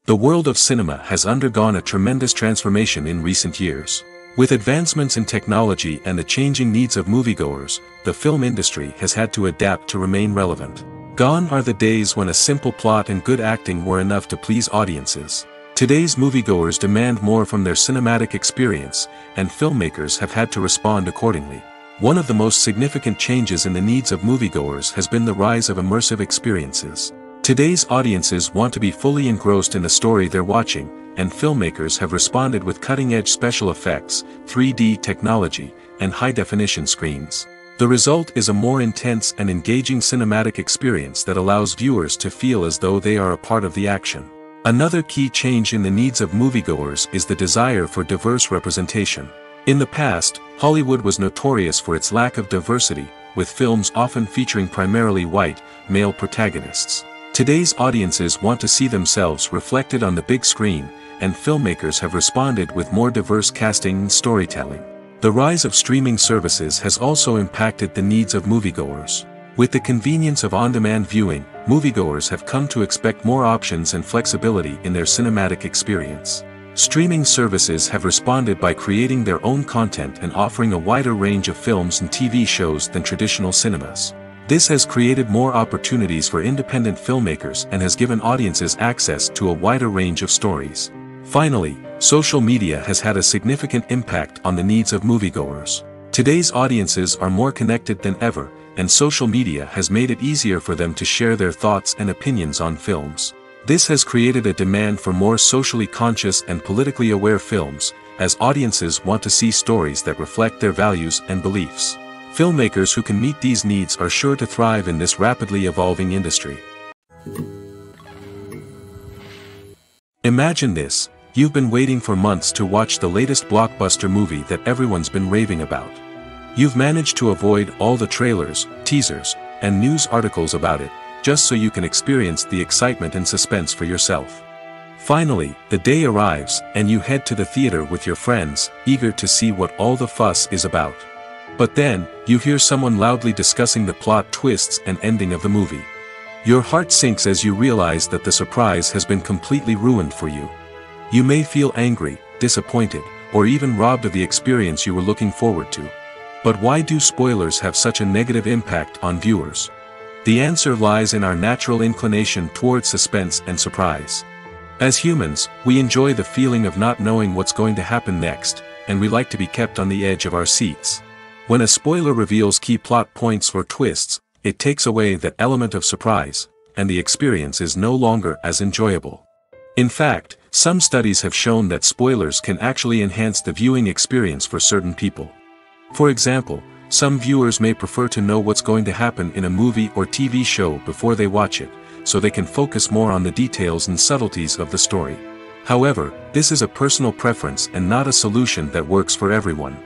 The world of cinema has undergone a tremendous transformation in recent years. With advancements in technology and the changing needs of moviegoers, the film industry has had to adapt to remain relevant. Gone are the days when a simple plot and good acting were enough to please audiences. Today's moviegoers demand more from their cinematic experience, and filmmakers have had to respond accordingly. One of the most significant changes in the needs of moviegoers has been the rise of immersive experiences. Today's audiences want to be fully engrossed in the story they're watching, and filmmakers have responded with cutting-edge special effects, 3D technology, and high-definition screens. The result is a more intense and engaging cinematic experience that allows viewers to feel as though they are a part of the action. Another key change in the needs of moviegoers is the desire for diverse representation. In the past, Hollywood was notorious for its lack of diversity, with films often featuring primarily white, male protagonists. Today's audiences want to see themselves reflected on the big screen, and filmmakers have responded with more diverse casting and storytelling. The rise of streaming services has also impacted the needs of moviegoers. With the convenience of on-demand viewing, moviegoers have come to expect more options and flexibility in their cinematic experience. Streaming services have responded by creating their own content and offering a wider range of films and TV shows than traditional cinemas. This has created more opportunities for independent filmmakers and has given audiences access to a wider range of stories. Finally, social media has had a significant impact on the needs of moviegoers. Today's audiences are more connected than ever, and social media has made it easier for them to share their thoughts and opinions on films. This has created a demand for more socially conscious and politically aware films, as audiences want to see stories that reflect their values and beliefs. Filmmakers who can meet these needs are sure to thrive in this rapidly evolving industry. Imagine this: you've been waiting for months to watch the latest blockbuster movie that everyone's been raving about. You've managed to avoid all the trailers, teasers, and news articles about it, just so you can experience the excitement and suspense for yourself. Finally, the day arrives, and you head to the theater with your friends, eager to see what all the fuss is about. But then, you hear someone loudly discussing the plot twists and ending of the movie. Your heart sinks as you realize that the surprise has been completely ruined for you. You may feel angry, disappointed, or even robbed of the experience you were looking forward to. But why do spoilers have such a negative impact on viewers? The answer lies in our natural inclination towards suspense and surprise. As humans, we enjoy the feeling of not knowing what's going to happen next, and we like to be kept on the edge of our seats. When a spoiler reveals key plot points or twists, it takes away that element of surprise, and the experience is no longer as enjoyable. In fact, some studies have shown that spoilers can actually enhance the viewing experience for certain people. For example, some viewers may prefer to know what's going to happen in a movie or TV show before they watch it, so they can focus more on the details and subtleties of the story. However, this is a personal preference and not a solution that works for everyone.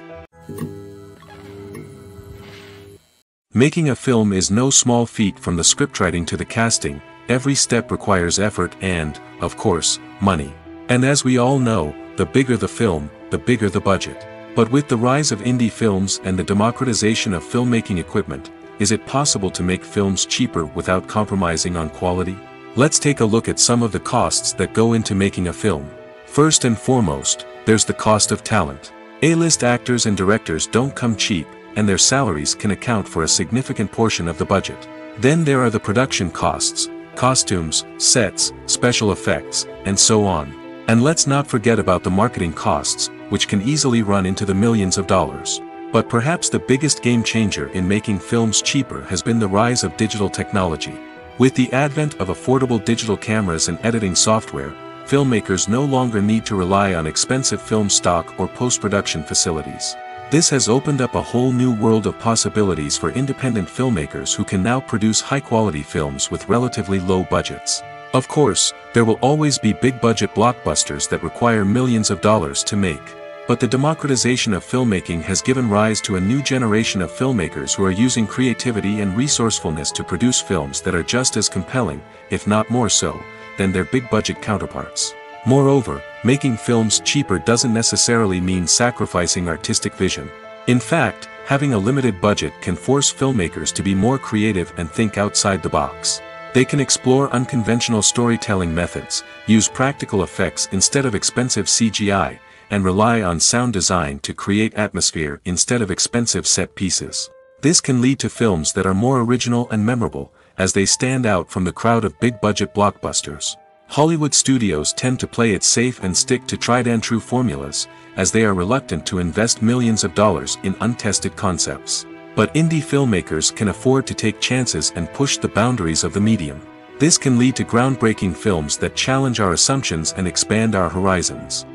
Making a film is no small feat. From the scriptwriting to the casting, every step requires effort and, of course, money. And as we all know, the bigger the film, the bigger the budget. But with the rise of indie films and the democratization of filmmaking equipment, is it possible to make films cheaper without compromising on quality? Let's take a look at some of the costs that go into making a film. First and foremost, there's the cost of talent. A-list actors and directors don't come cheap, and their salaries can account for a significant portion of the budget. Then there are the production costs, costumes, sets, special effects, and so on. And let's not forget about the marketing costs, which can easily run into the millions of dollars. But perhaps the biggest game changer in making films cheaper has been the rise of digital technology. With the advent of affordable digital cameras and editing software, filmmakers no longer need to rely on expensive film stock or post-production facilities. This has opened up a whole new world of possibilities for independent filmmakers who can now produce high-quality films with relatively low budgets. Of course, there will always be big-budget blockbusters that require millions of dollars to make. But the democratization of filmmaking has given rise to a new generation of filmmakers who are using creativity and resourcefulness to produce films that are just as compelling, if not more so, than their big-budget counterparts. Moreover, making films cheaper doesn't necessarily mean sacrificing artistic vision. In fact, having a limited budget can force filmmakers to be more creative and think outside the box. They can explore unconventional storytelling methods, use practical effects instead of expensive CGI, and rely on sound design to create atmosphere instead of expensive set pieces. This can lead to films that are more original and memorable, as they stand out from the crowd of big-budget blockbusters. Hollywood studios tend to play it safe and stick to tried-and-true formulas, as they are reluctant to invest millions of dollars in untested concepts. But indie filmmakers can afford to take chances and push the boundaries of the medium. This can lead to groundbreaking films that challenge our assumptions and expand our horizons.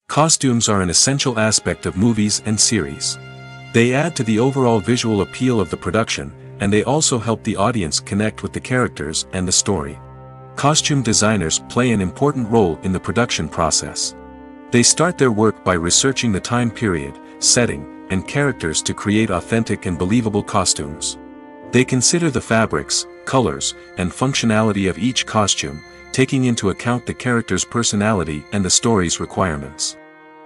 Costumes are an essential aspect of movies and series. They add to the overall visual appeal of the production, and they also help the audience connect with the characters and the story. Costume designers play an important role in the production process. They start their work by researching the time period, setting, and characters to create authentic and believable costumes. They consider the fabrics, colors, and functionality of each costume, taking into account the character's personality and the story's requirements.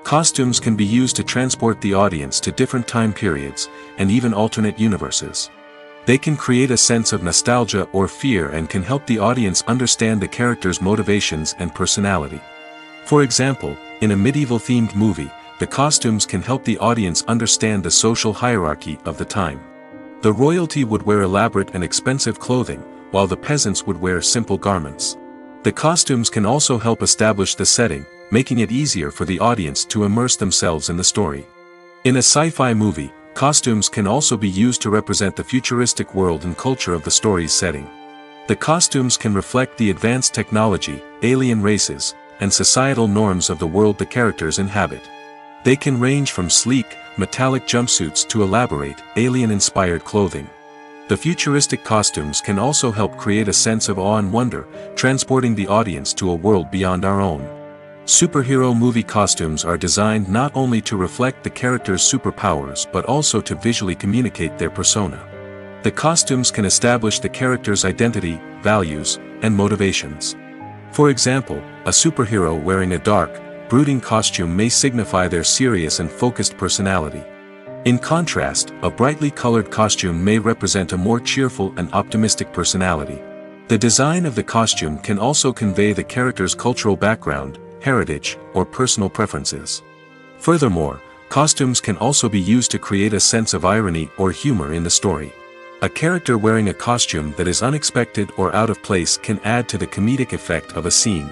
Costumes can be used to transport the audience to different time periods, and even alternate universes. They can create a sense of nostalgia or fear and can help the audience understand the character's motivations and personality. For example, in a medieval-themed movie, the costumes can help the audience understand the social hierarchy of the time. The royalty would wear elaborate and expensive clothing, while the peasants would wear simple garments. The costumes can also help establish the setting, making it easier for the audience to immerse themselves in the story. In a sci-fi movie, costumes can also be used to represent the futuristic world and culture of the story's setting. The costumes can reflect the advanced technology, alien races, and societal norms of the world the characters inhabit. They can range from sleek, metallic jumpsuits to elaborate, alien-inspired clothing. The futuristic costumes can also help create a sense of awe and wonder, transporting the audience to a world beyond our own. Superhero movie costumes are designed not only to reflect the character's superpowers but also to visually communicate their persona. The costumes can establish the character's identity, values, and motivations. For example, a superhero wearing a dark, brooding costume may signify their serious and focused personality. In contrast, a brightly colored costume may represent a more cheerful and optimistic personality. The design of the costume can also convey the character's cultural background, heritage, or personal preferences. Furthermore, costumes can also be used to create a sense of irony or humor in the story. A character wearing a costume that is unexpected or out of place can add to the comedic effect of a scene.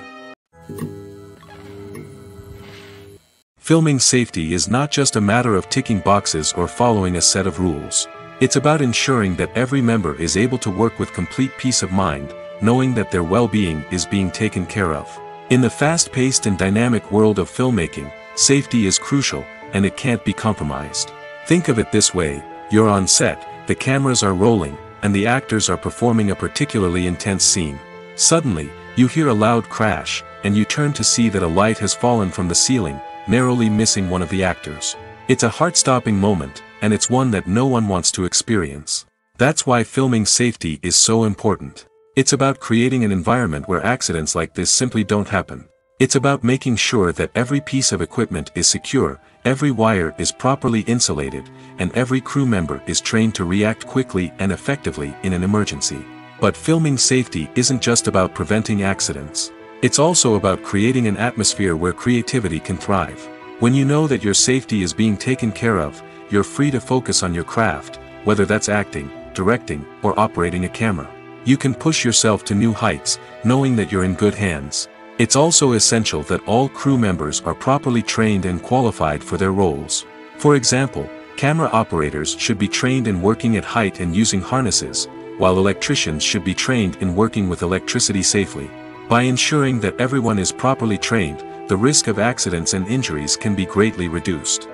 Filming safety is not just a matter of ticking boxes or following a set of rules. It's about ensuring that every member is able to work with complete peace of mind, knowing that their well-being is being taken care of. In the fast-paced and dynamic world of filmmaking, safety is crucial, and it can't be compromised. Think of it this way: you're on set, the cameras are rolling, and the actors are performing a particularly intense scene. Suddenly, you hear a loud crash, and you turn to see that a light has fallen from the ceiling, narrowly missing one of the actors. It's a heart-stopping moment, and it's one that no one wants to experience. That's why filming safety is so important. It's about creating an environment where accidents like this simply don't happen. It's about making sure that every piece of equipment is secure, every wire is properly insulated, and every crew member is trained to react quickly and effectively in an emergency. But filming safety isn't just about preventing accidents. It's also about creating an atmosphere where creativity can thrive. When you know that your safety is being taken care of, you're free to focus on your craft, whether that's acting, directing, or operating a camera. You can push yourself to new heights, knowing that you're in good hands. It's also essential that all crew members are properly trained and qualified for their roles. For example, Camera operators should be trained in working at height and using harnesses, while electricians should be trained in working with electricity safely. By ensuring that everyone is properly trained, the risk of accidents and injuries can be greatly reduced.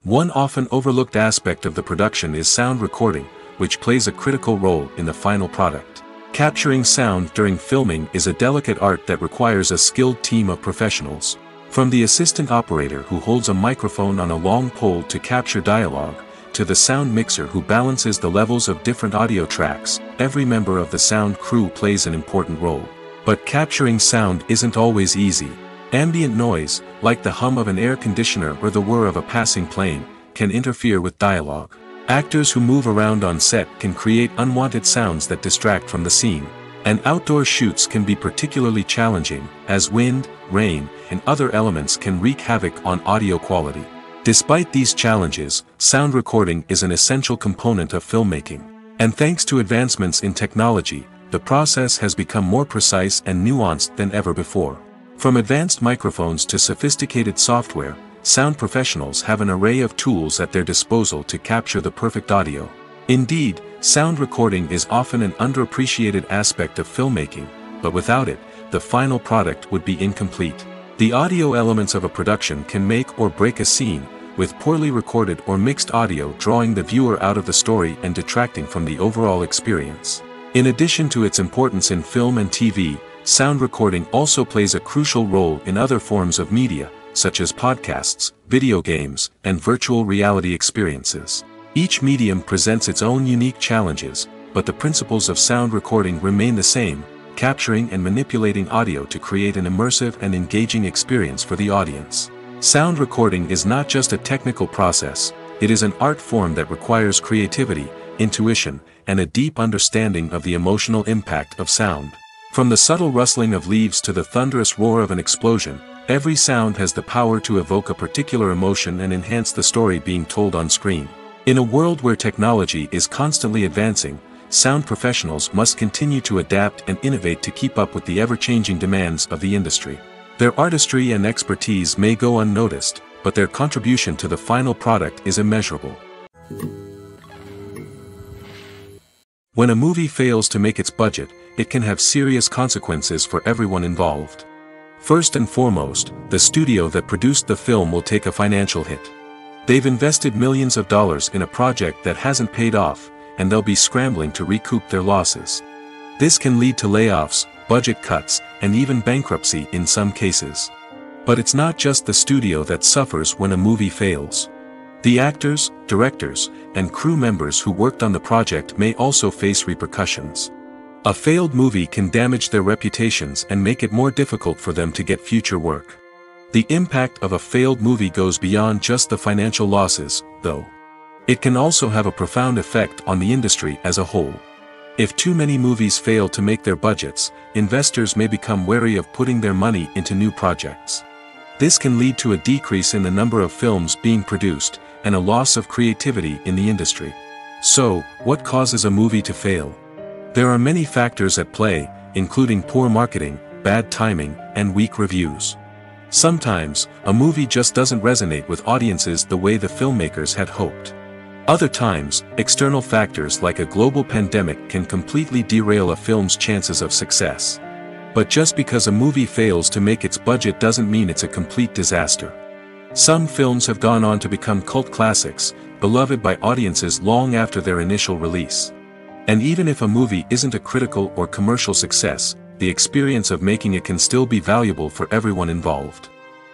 One often overlooked aspect of the production is sound recording, which plays a critical role in the final product. Capturing sound during filming is a delicate art that requires a skilled team of professionals. From the assistant operator who holds a microphone on a long pole to capture dialogue, to the sound mixer who balances the levels of different audio tracks, every member of the sound crew plays an important role. But capturing sound isn't always easy. Ambient noise, like the hum of an air conditioner or the whir of a passing plane, can interfere with dialogue. Actors who move around on set can create unwanted sounds that distract from the scene. And outdoor shoots can be particularly challenging, as wind, rain, and other elements can wreak havoc on audio quality. Despite these challenges, sound recording is an essential component of filmmaking. And thanks to advancements in technology, the process has become more precise and nuanced than ever before. From advanced microphones to sophisticated software, sound professionals have an array of tools at their disposal to capture the perfect audio. Indeed, sound recording is often an underappreciated aspect of filmmaking, but without it, the final product would be incomplete. The audio elements of a production can make or break a scene, with poorly recorded or mixed audio drawing the viewer out of the story and detracting from the overall experience. In addition to its importance in film and TV, sound recording also plays a crucial role in other forms of media, such as podcasts, video games, and virtual reality experiences. Each medium presents its own unique challenges, but the principles of sound recording remain the same, capturing and manipulating audio to create an immersive and engaging experience for the audience. Sound recording is not just a technical process, it is an art form that requires creativity, intuition, and a deep understanding of the emotional impact of sound. From the subtle rustling of leaves to the thunderous roar of an explosion, every sound has the power to evoke a particular emotion and enhance the story being told on screen. In a world where technology is constantly advancing, sound professionals must continue to adapt and innovate to keep up with the ever-changing demands of the industry. Their artistry and expertise may go unnoticed, but their contribution to the final product is immeasurable. When a movie fails to make its budget, it can have serious consequences for everyone involved. First and foremost, the studio that produced the film will take a financial hit. They've invested millions of dollars in a project that hasn't paid off, and they'll be scrambling to recoup their losses. This can lead to layoffs, budget cuts, and even bankruptcy in some cases. But it's not just the studio that suffers when a movie fails. The actors, directors, and crew members who worked on the project may also face repercussions. A failed movie can damage their reputations and make it more difficult for them to get future work. The impact of a failed movie goes beyond just the financial losses, though. It can also have a profound effect on the industry as a whole. If too many movies fail to make their budgets, investors may become wary of putting their money into new projects. This can lead to a decrease in the number of films being produced, and a loss of creativity in the industry. So, what causes a movie to fail? There are many factors at play, including poor marketing, bad timing, and weak reviews. Sometimes, a movie just doesn't resonate with audiences the way the filmmakers had hoped. Other times, external factors like a global pandemic can completely derail a film's chances of success. But just because a movie fails to make its budget doesn't mean it's a complete disaster. Some films have gone on to become cult classics, beloved by audiences long after their initial release. And even if a movie isn't a critical or commercial success, the experience of making it can still be valuable for everyone involved.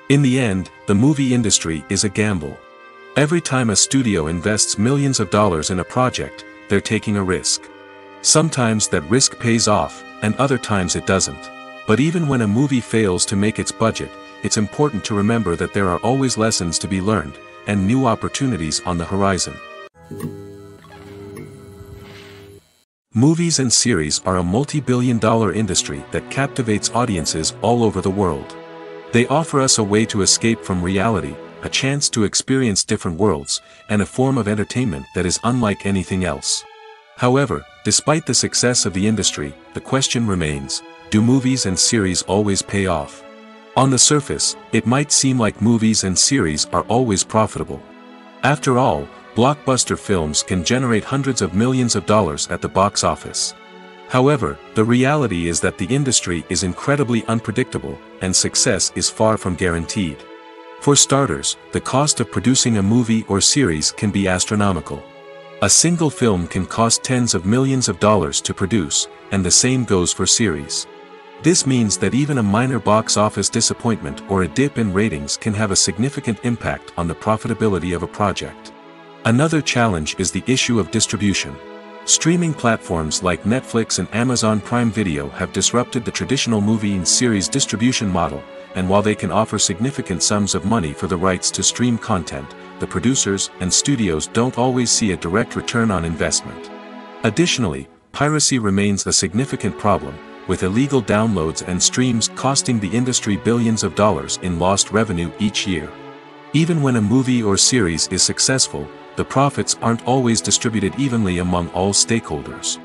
In the end, the movie industry is a gamble. Every time a studio invests millions of dollars in a project, they're taking a risk. Sometimes that risk pays off, and other times it doesn't. But even when a movie fails to make its budget, it's important to remember that there are always lessons to be learned, and new opportunities on the horizon. Movies and series are a multi-billion-dollar industry that captivates audiences all over the world. They offer us a way to escape from reality, a chance to experience different worlds, and a form of entertainment that is unlike anything else. However, despite the success of the industry, the question remains, do movies and series always pay off? On the surface, it might seem like movies and series are always profitable. After all, blockbuster films can generate hundreds of millions of dollars at the box office. However, the reality is that the industry is incredibly unpredictable, and success is far from guaranteed. For starters, the cost of producing a movie or series can be astronomical. A single film can cost tens of millions of dollars to produce, and the same goes for series. This means that even a minor box office disappointment or a dip in ratings can have a significant impact on the profitability of a project. Another challenge is the issue of distribution. Streaming platforms like Netflix and Amazon Prime Video have disrupted the traditional movie and series distribution model, and while they can offer significant sums of money for the rights to stream content, the producers and studios don't always see a direct return on investment. Additionally, piracy remains a significant problem, with illegal downloads and streams costing the industry billions of dollars in lost revenue each year. Even when a movie or series is successful, the profits aren't always distributed evenly among all stakeholders.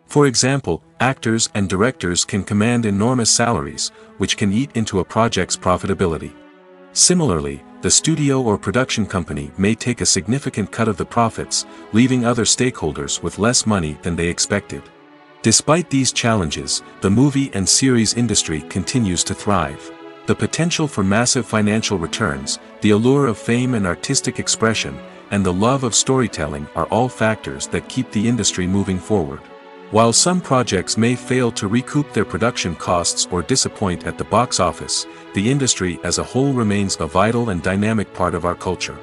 For example, actors and directors can command enormous salaries, which can eat into a project's profitability. Similarly, the studio or production company may take a significant cut of the profits, leaving other stakeholders with less money than they expected. Despite these challenges, the movie and series industry continues to thrive. The potential for massive financial returns, the allure of fame and artistic expression, and the love of storytelling are all factors that keep the industry moving forward. While some projects may fail to recoup their production costs or disappoint at the box office, the industry as a whole remains a vital and dynamic part of our culture.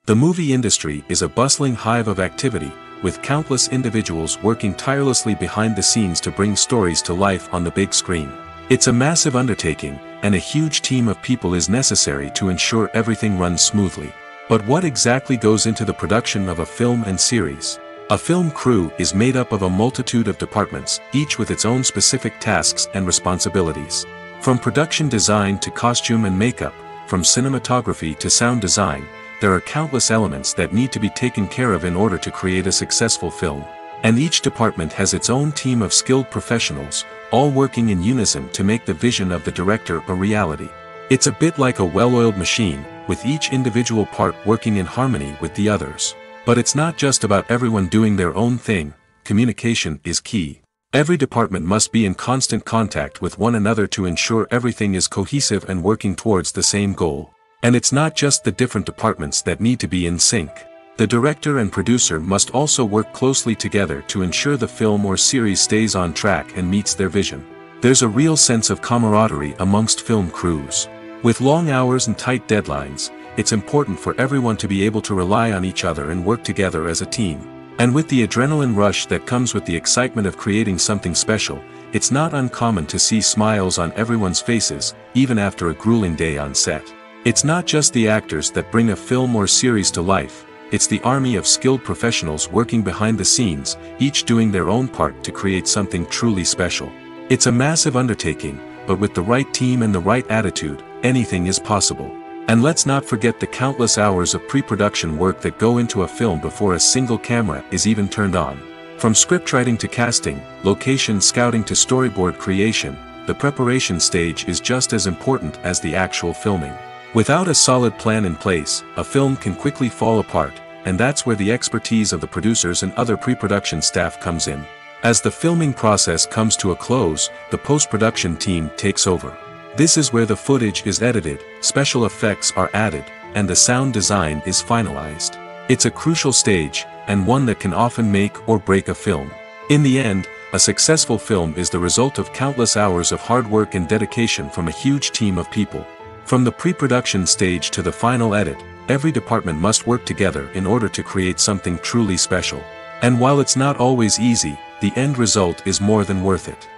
The movie industry is a bustling hive of activity, with countless individuals working tirelessly behind the scenes to bring stories to life on the big screen. It's a massive undertaking, and a huge team of people is necessary to ensure everything runs smoothly. But what exactly goes into the production of a film and series? A film crew is made up of a multitude of departments, each with its own specific tasks and responsibilities. From production design to costume and makeup, from cinematography to sound design, there are countless elements that need to be taken care of in order to create a successful film. And each department has its own team of skilled professionals, all working in unison to make the vision of the director a reality. It's a bit like a well-oiled machine, with each individual part working in harmony with the others. But it's not just about everyone doing their own thing. Communication is key. Every department must be in constant contact with one another to ensure everything is cohesive and working towards the same goal. And it's not just the different departments that need to be in sync. The director and producer must also work closely together to ensure the film or series stays on track and meets their vision. There's a real sense of camaraderie amongst film crews. With long hours and tight deadlines, it's important for everyone to be able to rely on each other and work together as a team. And with the adrenaline rush that comes with the excitement of creating something special, it's not uncommon to see smiles on everyone's faces, even after a grueling day on set. It's not just the actors that bring a film or series to life, it's the army of skilled professionals working behind the scenes, each doing their own part to create something truly special. It's a massive undertaking, but with the right team and the right attitude, anything is possible. And let's not forget the countless hours of pre-production work that go into a film before a single camera is even turned on. From scriptwriting to casting, location scouting to storyboard creation, the preparation stage is just as important as the actual filming. Without a solid plan in place, a film can quickly fall apart, and that's where the expertise of the producers and other pre-production staff comes in. As the filming process comes to a close, the post-production team takes over. This is where the footage is edited, special effects are added, and the sound design is finalized. It's a crucial stage, and one that can often make or break a film. In the end, a successful film is the result of countless hours of hard work and dedication from a huge team of people. From the pre-production stage to the final edit, every department must work together in order to create something truly special. And while it's not always easy, the end result is more than worth it.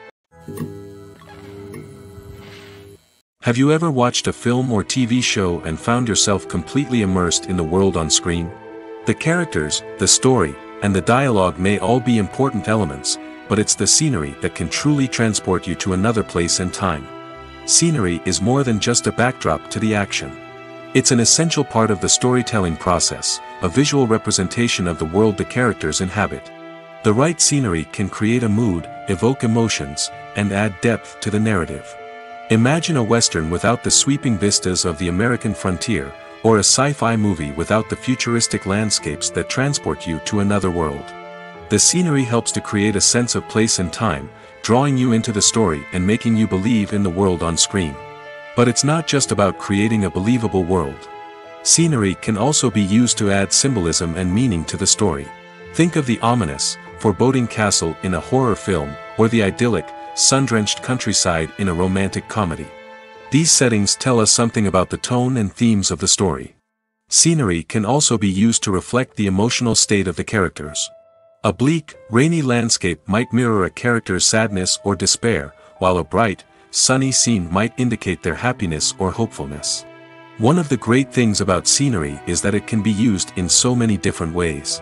Have you ever watched a film or TV show and found yourself completely immersed in the world on screen? The characters, the story, and the dialogue may all be important elements, but it's the scenery that can truly transport you to another place and time. Scenery is more than just a backdrop to the action. It's an essential part of the storytelling process, a visual representation of the world the characters inhabit. The right scenery can create a mood, evoke emotions, and add depth to the narrative. Imagine a Western without the sweeping vistas of the American frontier, or a sci-fi movie without the futuristic landscapes that transport you to another world. The scenery helps to create a sense of place and time, drawing you into the story and making you believe in the world on screen. But it's not just about creating a believable world. Scenery can also be used to add symbolism and meaning to the story. Think of the ominous, foreboding castle in a horror film, or the idyllic, sun-drenched countryside in a romantic comedy. These settings tell us something about the tone and themes of the story. Scenery can also be used to reflect the emotional state of the characters. A bleak, rainy landscape might mirror a character's sadness or despair, while a bright, sunny scene might indicate their happiness or hopefulness. One of the great things about scenery is that it can be used in so many different ways.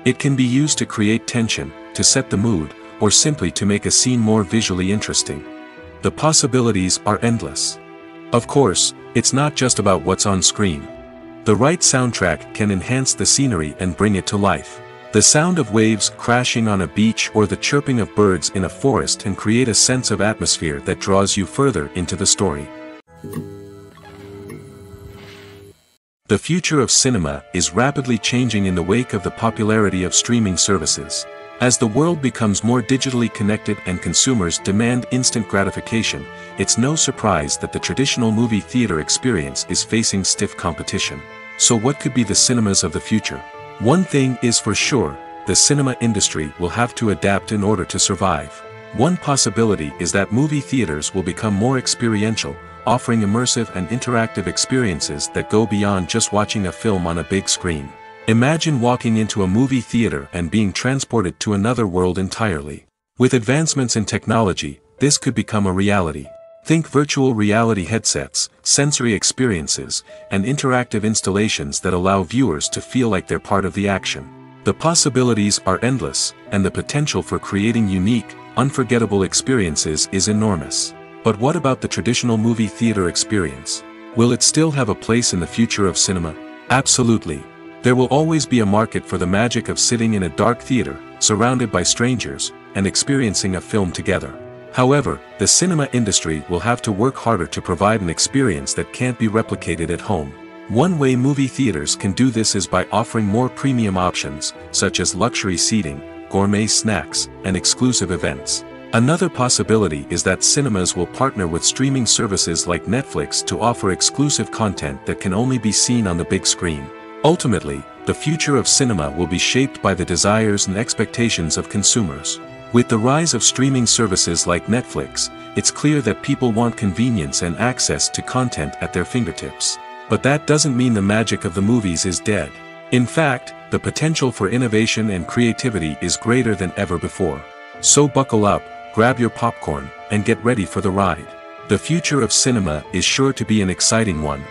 It can be used to create tension, to set the mood, or simply to make a scene more visually interesting. The possibilities are endless. Of course, it's not just about what's on screen. The right soundtrack can enhance the scenery and bring it to life. The sound of waves crashing on a beach or the chirping of birds in a forest can create a sense of atmosphere that draws you further into the story. The future of cinema is rapidly changing in the wake of the popularity of streaming services. As the world becomes more digitally connected and consumers demand instant gratification, it's no surprise that the traditional movie theater experience is facing stiff competition. So what could be the cinemas of the future? One thing is for sure, the cinema industry will have to adapt in order to survive. One possibility is that movie theaters will become more experiential, offering immersive and interactive experiences that go beyond just watching a film on a big screen. Imagine walking into a movie theater and being transported to another world entirely. With advancements in technology, this could become a reality. Think virtual reality headsets, sensory experiences, and interactive installations that allow viewers to feel like they're part of the action. The possibilities are endless, and the potential for creating unique, unforgettable experiences is enormous. But what about the traditional movie theater experience? Will it still have a place in the future of cinema? Absolutely. There will always be a market for the magic of sitting in a dark theater, surrounded by strangers, and experiencing a film together. However, the cinema industry will have to work harder to provide an experience that can't be replicated at home. One way movie theaters can do this is by offering more premium options, such as luxury seating, gourmet snacks, and exclusive events. Another possibility is that cinemas will partner with streaming services like Netflix to offer exclusive content that can only be seen on the big screen. Ultimately, the future of cinema will be shaped by the desires and expectations of consumers. With the rise of streaming services like Netflix, it's clear that people want convenience and access to content at their fingertips. But that doesn't mean the magic of the movies is dead. In fact, the potential for innovation and creativity is greater than ever before. So buckle up, grab your popcorn, and get ready for the ride. The future of cinema is sure to be an exciting one.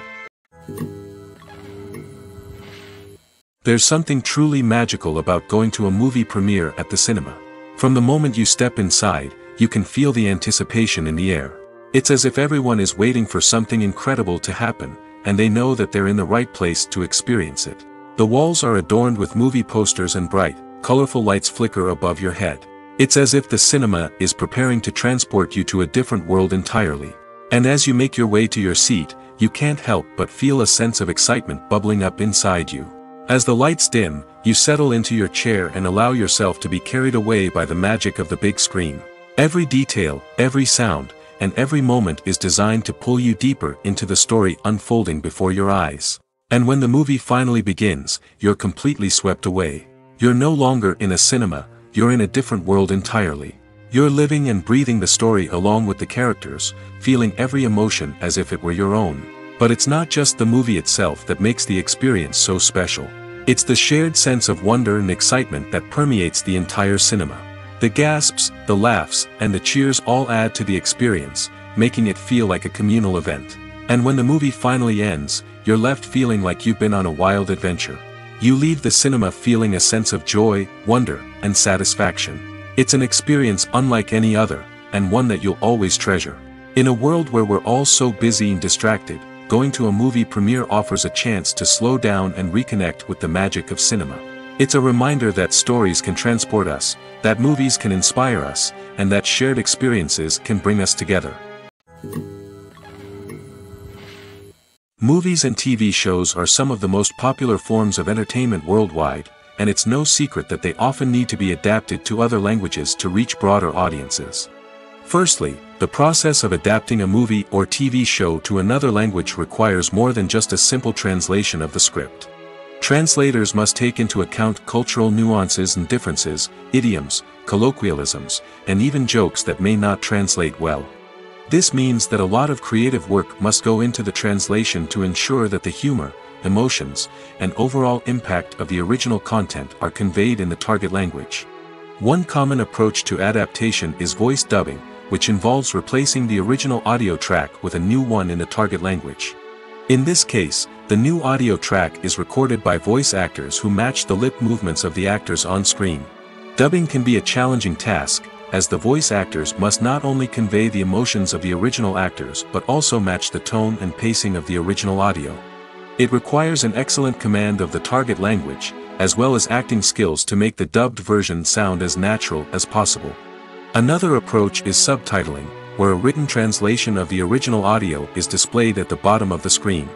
There's something truly magical about going to a movie premiere at the cinema. From the moment you step inside, you can feel the anticipation in the air. It's as if everyone is waiting for something incredible to happen, and they know that they're in the right place to experience it. The walls are adorned with movie posters and bright, colorful lights flicker above your head. It's as if the cinema is preparing to transport you to a different world entirely. And as you make your way to your seat, you can't help but feel a sense of excitement bubbling up inside you. As the lights dim, you settle into your chair and allow yourself to be carried away by the magic of the big screen. Every detail, every sound, and every moment is designed to pull you deeper into the story unfolding before your eyes. And when the movie finally begins, you're completely swept away. You're no longer in a cinema, you're in a different world entirely. You're living and breathing the story along with the characters, feeling every emotion as if it were your own. But it's not just the movie itself that makes the experience so special. It's the shared sense of wonder and excitement that permeates the entire cinema. The gasps, the laughs, and the cheers all add to the experience, making it feel like a communal event. And when the movie finally ends, you're left feeling like you've been on a wild adventure. You leave the cinema feeling a sense of joy, wonder, and satisfaction. It's an experience unlike any other, and one that you'll always treasure. In a world where we're all so busy and distracted, going to a movie premiere offers a chance to slow down and reconnect with the magic of cinema. It's a reminder that stories can transport us, that movies can inspire us, and that shared experiences can bring us together. Movies and TV shows are some of the most popular forms of entertainment worldwide, and it's no secret that they often need to be adapted to other languages to reach broader audiences. Firstly, the process of adapting a movie or TV show to another language requires more than just a simple translation of the script. Translators must take into account cultural nuances and differences, idioms, colloquialisms, and even jokes that may not translate well. This means that a lot of creative work must go into the translation to ensure that the humor, emotions, and overall impact of the original content are conveyed in the target language. One common approach to adaptation is voice dubbing, which involves replacing the original audio track with a new one in the target language. In this case, the new audio track is recorded by voice actors who match the lip movements of the actors on screen. Dubbing can be a challenging task, as the voice actors must not only convey the emotions of the original actors but also match the tone and pacing of the original audio. It requires an excellent command of the target language, as well as acting skills to make the dubbed version sound as natural as possible. Another approach is subtitling, where a written translation of the original audio is displayed at the bottom of the screen.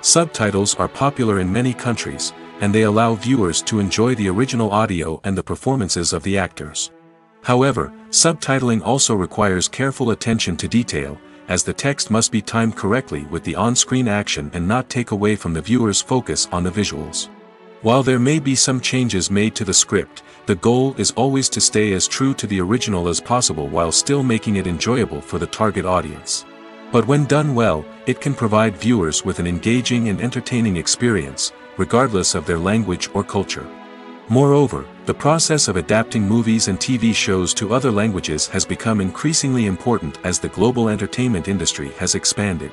Subtitles are popular in many countries, and they allow viewers to enjoy the original audio and the performances of the actors. However, subtitling also requires careful attention to detail, as the text must be timed correctly with the on-screen action and not take away from the viewer's focus on the visuals. While there may be some changes made to the script, the goal is always to stay as true to the original as possible while still making it enjoyable for the target audience. But when done well, it can provide viewers with an engaging and entertaining experience, regardless of their language or culture. Moreover, the process of adapting movies and TV shows to other languages has become increasingly important as the global entertainment industry has expanded.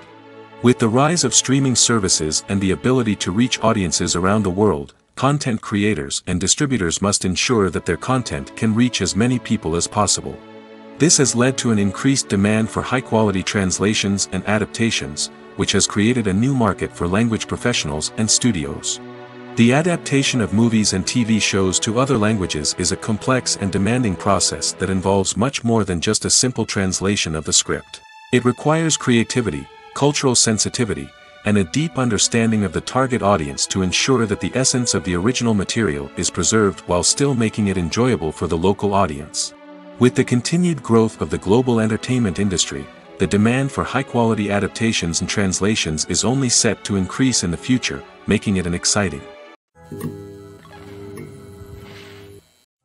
With the rise of streaming services and the ability to reach audiences around the world, content creators and distributors must ensure that their content can reach as many people as possible. This has led to an increased demand for high-quality translations and adaptations, which has created a new market for language professionals and studios. The adaptation of movies and TV shows to other languages is a complex and demanding process that involves much more than just a simple translation of the script. It requires creativity, cultural sensitivity, and a deep understanding of the target audience to ensure that the essence of the original material is preserved while still making it enjoyable for the local audience. With the continued growth of the global entertainment industry, the demand for high-quality adaptations and translations is only set to increase in the future, making it exciting.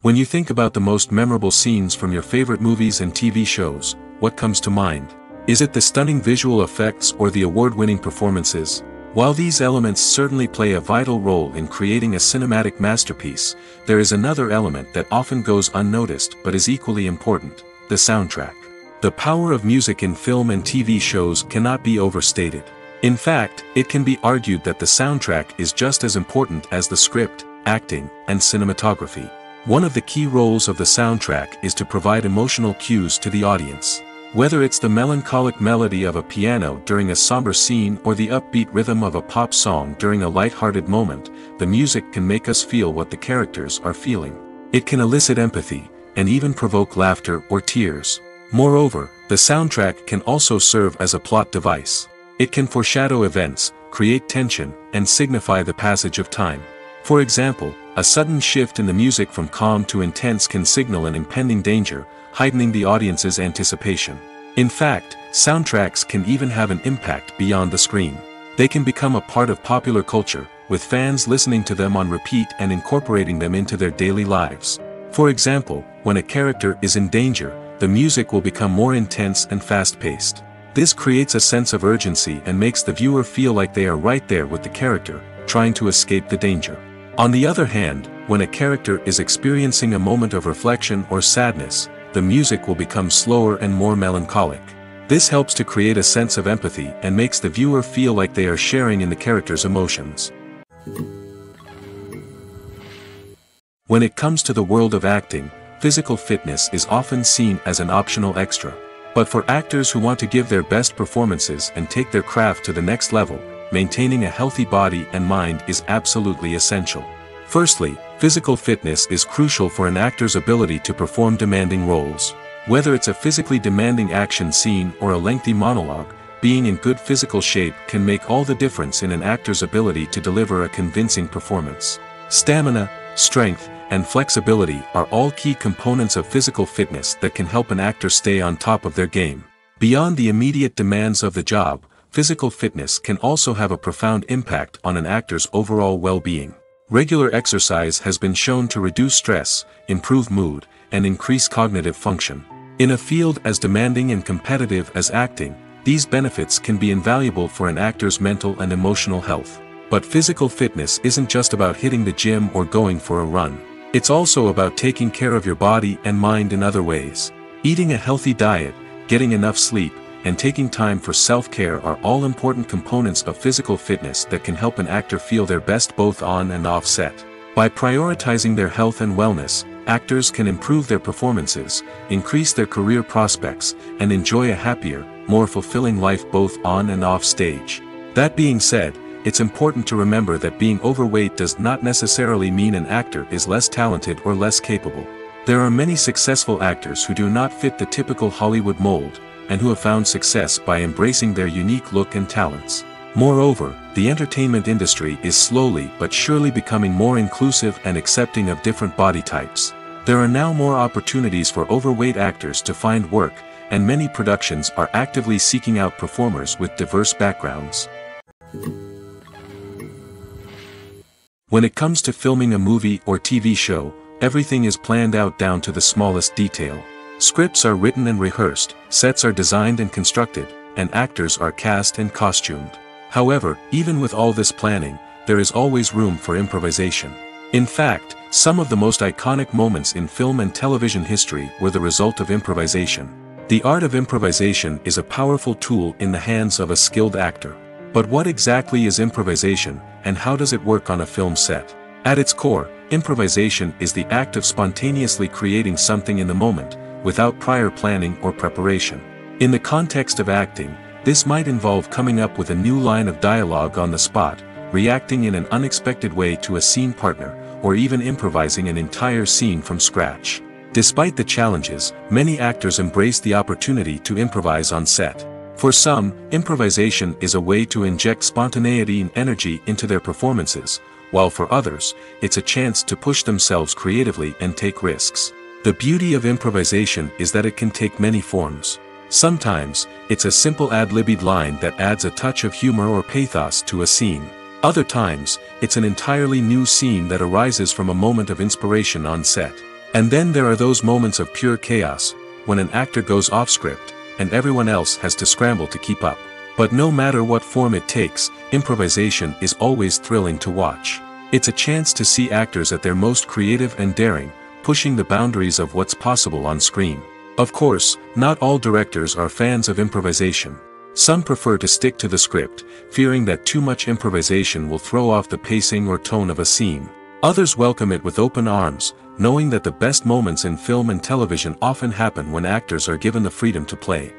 When you think about the most memorable scenes from your favorite movies and TV shows, what comes to mind? Is it the stunning visual effects or the award-winning performances? While these elements certainly play a vital role in creating a cinematic masterpiece, there is another element that often goes unnoticed but is equally important: the soundtrack. The power of music in film and TV shows cannot be overstated. In fact, it can be argued that the soundtrack is just as important as the script, acting, and cinematography. One of the key roles of the soundtrack is to provide emotional cues to the audience. Whether it's the melancholic melody of a piano during a somber scene or the upbeat rhythm of a pop song during a light-hearted moment, the music can make us feel what the characters are feeling. It can elicit empathy, and even provoke laughter or tears. Moreover, the soundtrack can also serve as a plot device. It can foreshadow events, create tension, and signify the passage of time. For example, a sudden shift in the music from calm to intense can signal an impending danger, heightening the audience's anticipation. In fact, soundtracks can even have an impact beyond the screen. They can become a part of popular culture, with fans listening to them on repeat and incorporating them into their daily lives. For example, when a character is in danger, the music will become more intense and fast-paced. This creates a sense of urgency and makes the viewer feel like they are right there with the character, trying to escape the danger. On the other hand, when a character is experiencing a moment of reflection or sadness, the music will become slower and more melancholic. This helps to create a sense of empathy and makes the viewer feel like they are sharing in the character's emotions. When it comes to the world of acting, physical fitness is often seen as an optional extra. But for actors who want to give their best performances and take their craft to the next level, maintaining a healthy body and mind is absolutely essential. Firstly, Physical fitness is crucial for an actor's ability to perform demanding roles. Whether it's a physically demanding action scene or a lengthy monologue, being in good physical shape can make all the difference in an actor's ability to deliver a convincing performance. Stamina, strength, and flexibility are all key components of physical fitness that can help an actor stay on top of their game. Beyond the immediate demands of the job, physical fitness can also have a profound impact on an actor's overall well-being. Regular exercise has been shown to reduce stress, improve mood, and increase cognitive function. In a field as demanding and competitive as acting, these benefits can be invaluable for an actor's mental and emotional health. But physical fitness isn't just about hitting the gym or going for a run. It's also about taking care of your body and mind in other ways. Eating a healthy diet, getting enough sleep, and taking time for self-care are all important components of physical fitness that can help an actor feel their best both on and off set. By prioritizing their health and wellness, actors can improve their performances, increase their career prospects, and enjoy a happier, more fulfilling life both on and off stage. That being said, it's important to remember that being overweight does not necessarily mean an actor is less talented or less capable. There are many successful actors who do not fit the typical Hollywood mold, and who have found success by embracing their unique look and talents. Moreover, the entertainment industry is slowly but surely becoming more inclusive and accepting of different body types. There are now more opportunities for overweight actors to find work, and many productions are actively seeking out performers with diverse backgrounds. When it comes to filming a movie or TV show, everything is planned out down to the smallest detail. Scripts are written and rehearsed, sets are designed and constructed, and actors are cast and costumed. However, even with all this planning, there is always room for improvisation. In fact, some of the most iconic moments in film and television history were the result of improvisation. The art of improvisation is a powerful tool in the hands of a skilled actor. But what exactly is improvisation, and how does it work on a film set? At its core, improvisation is the act of spontaneously creating something in the moment, without prior planning or preparation. In the context of acting, this might involve coming up with a new line of dialogue on the spot, reacting in an unexpected way to a scene partner, or even improvising an entire scene from scratch. Despite the challenges, many actors embrace the opportunity to improvise on set. For some, improvisation is a way to inject spontaneity and energy into their performances, while for others, it's a chance to push themselves creatively and take risks. The beauty of improvisation is that it can take many forms. Sometimes, it's a simple ad-libbed line that adds a touch of humor or pathos to a scene. Other times, it's an entirely new scene that arises from a moment of inspiration on set. And then there are those moments of pure chaos, when an actor goes off script, and everyone else has to scramble to keep up. But no matter what form it takes, improvisation is always thrilling to watch. It's a chance to see actors at their most creative and daring, pushing the boundaries of what's possible on screen. Of course, not all directors are fans of improvisation. Some prefer to stick to the script, fearing that too much improvisation will throw off the pacing or tone of a scene. Others welcome it with open arms, knowing that the best moments in film and television often happen when actors are given the freedom to play.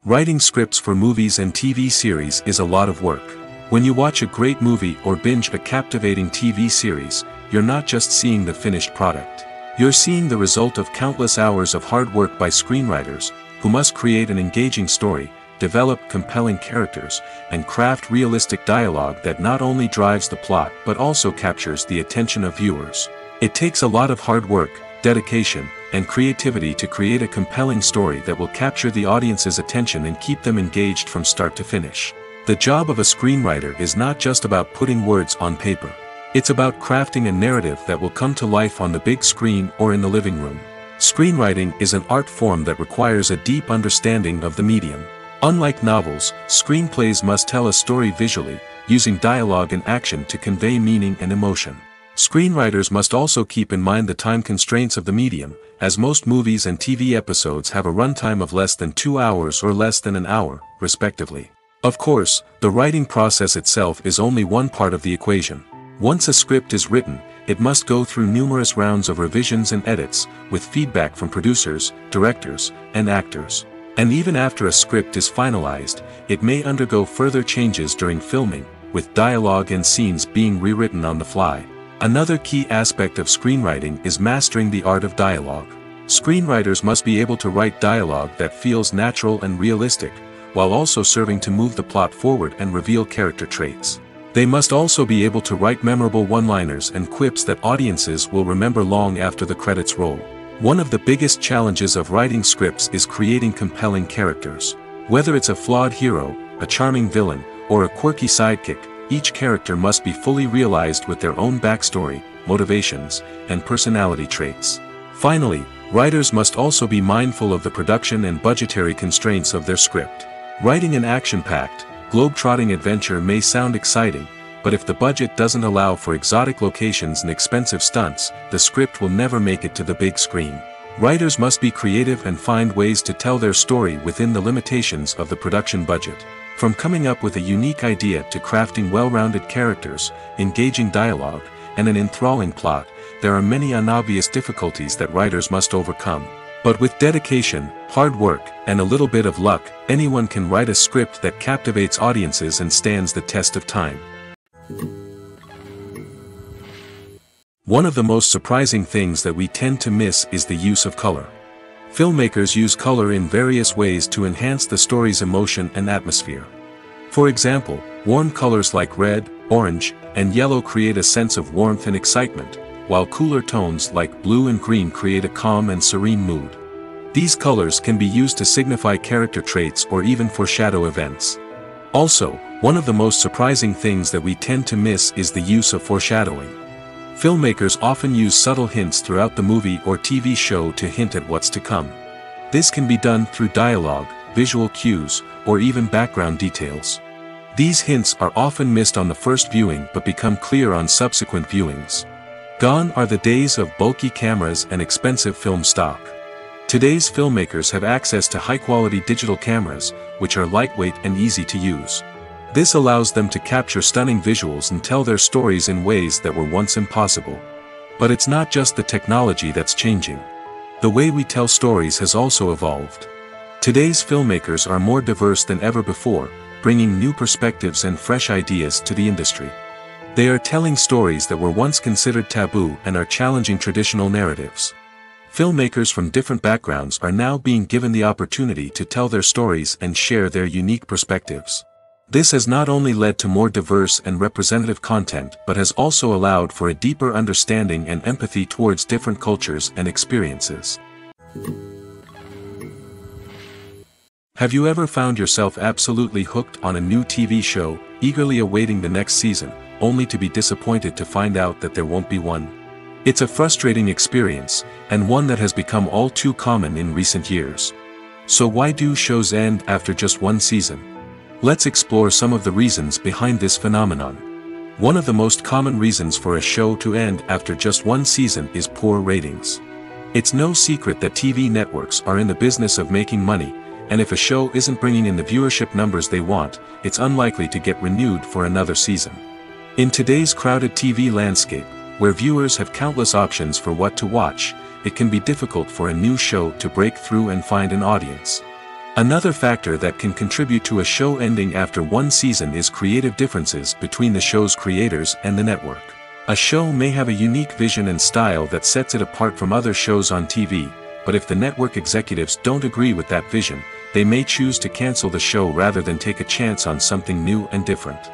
Writing scripts for movies and TV series is a lot of work. When you watch a great movie or binge a captivating TV series, you're not just seeing the finished product. You're seeing the result of countless hours of hard work by screenwriters, who must create an engaging story, develop compelling characters, and craft realistic dialogue that not only drives the plot but also captures the attention of viewers. It takes a lot of hard work, dedication, and creativity to create a compelling story that will capture the audience's attention and keep them engaged from start to finish. The job of a screenwriter is not just about putting words on paper. It's about crafting a narrative that will come to life on the big screen or in the living room. Screenwriting is an art form that requires a deep understanding of the medium. Unlike novels, screenplays must tell a story visually, using dialogue and action to convey meaning and emotion. Screenwriters must also keep in mind the time constraints of the medium, as most movies and TV episodes have a runtime of less than 2 hours or less than an hour, respectively. Of course, the writing process itself is only one part of the equation. Once a script is written, it must go through numerous rounds of revisions and edits, with feedback from producers, directors, and actors. And even after a script is finalized, it may undergo further changes during filming, with dialogue and scenes being rewritten on the fly. Another key aspect of screenwriting is mastering the art of dialogue. Screenwriters must be able to write dialogue that feels natural and realistic, while also serving to move the plot forward and reveal character traits. They must also be able to write memorable one-liners and quips that audiences will remember long after the credits roll. One of the biggest challenges of writing scripts is creating compelling characters. Whether it's a flawed hero, a charming villain, or a quirky sidekick, each character must be fully realized with their own backstory, motivations, and personality traits. Finally, writers must also be mindful of the production and budgetary constraints of their script. Writing an action-packed, globe-trotting adventure may sound exciting, but if the budget doesn't allow for exotic locations and expensive stunts, the script will never make it to the big screen. Writers must be creative and find ways to tell their story within the limitations of the production budget. From coming up with a unique idea to crafting well-rounded characters, engaging dialogue, and an enthralling plot, there are many unobvious difficulties that writers must overcome. But with dedication, hard work, and a little bit of luck, anyone can write a script that captivates audiences and stands the test of time. One of the most surprising things that we tend to miss is the use of color. Filmmakers use color in various ways to enhance the story's emotion and atmosphere. For example, warm colors like red, orange, and yellow create a sense of warmth and excitement, while cooler tones like blue and green create a calm and serene mood. These colors can be used to signify character traits or even foreshadow events. Also, one of the most surprising things that we tend to miss is the use of foreshadowing. Filmmakers often use subtle hints throughout the movie or TV show to hint at what's to come. This can be done through dialogue, visual cues, or even background details. These hints are often missed on the first viewing but become clear on subsequent viewings. Gone are the days of bulky cameras and expensive film stock. Today's filmmakers have access to high-quality digital cameras, which are lightweight and easy to use. This allows them to capture stunning visuals and tell their stories in ways that were once impossible. But it's not just the technology that's changing. The way we tell stories has also evolved. Today's filmmakers are more diverse than ever before, bringing new perspectives and fresh ideas to the industry. They are telling stories that were once considered taboo and are challenging traditional narratives. Filmmakers from different backgrounds are now being given the opportunity to tell their stories and share their unique perspectives. This has not only led to more diverse and representative content but has also allowed for a deeper understanding and empathy towards different cultures and experiences. Have you ever found yourself absolutely hooked on a new TV show, eagerly awaiting the next season, only to be disappointed to find out that there won't be one? It's a frustrating experience, and one that has become all too common in recent years. So why do shows end after just one season? Let's explore some of the reasons behind this phenomenon. One of the most common reasons for a show to end after just one season is poor ratings. It's no secret that TV networks are in the business of making money, and if a show isn't bringing in the viewership numbers they want, it's unlikely to get renewed for another season. In today's crowded TV landscape, where viewers have countless options for what to watch, it can be difficult for a new show to break through and find an audience. Another factor that can contribute to a show ending after one season is creative differences between the show's creators and the network. A show may have a unique vision and style that sets it apart from other shows on TV, but if the network executives don't agree with that vision, they may choose to cancel the show rather than take a chance on something new and different.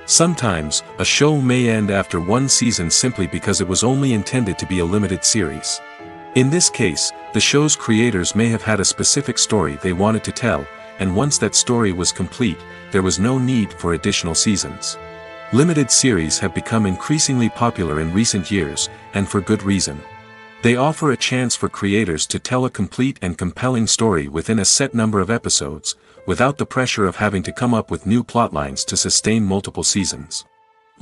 Sometimes, a show may end after one season simply because it was only intended to be a limited series. In this case, the show's creators may have had a specific story they wanted to tell, and once that story was complete, there was no need for additional seasons. Limited series have become increasingly popular in recent years, and for good reason. They offer a chance for creators to tell a complete and compelling story within a set number of episodes, without the pressure of having to come up with new plotlines to sustain multiple seasons.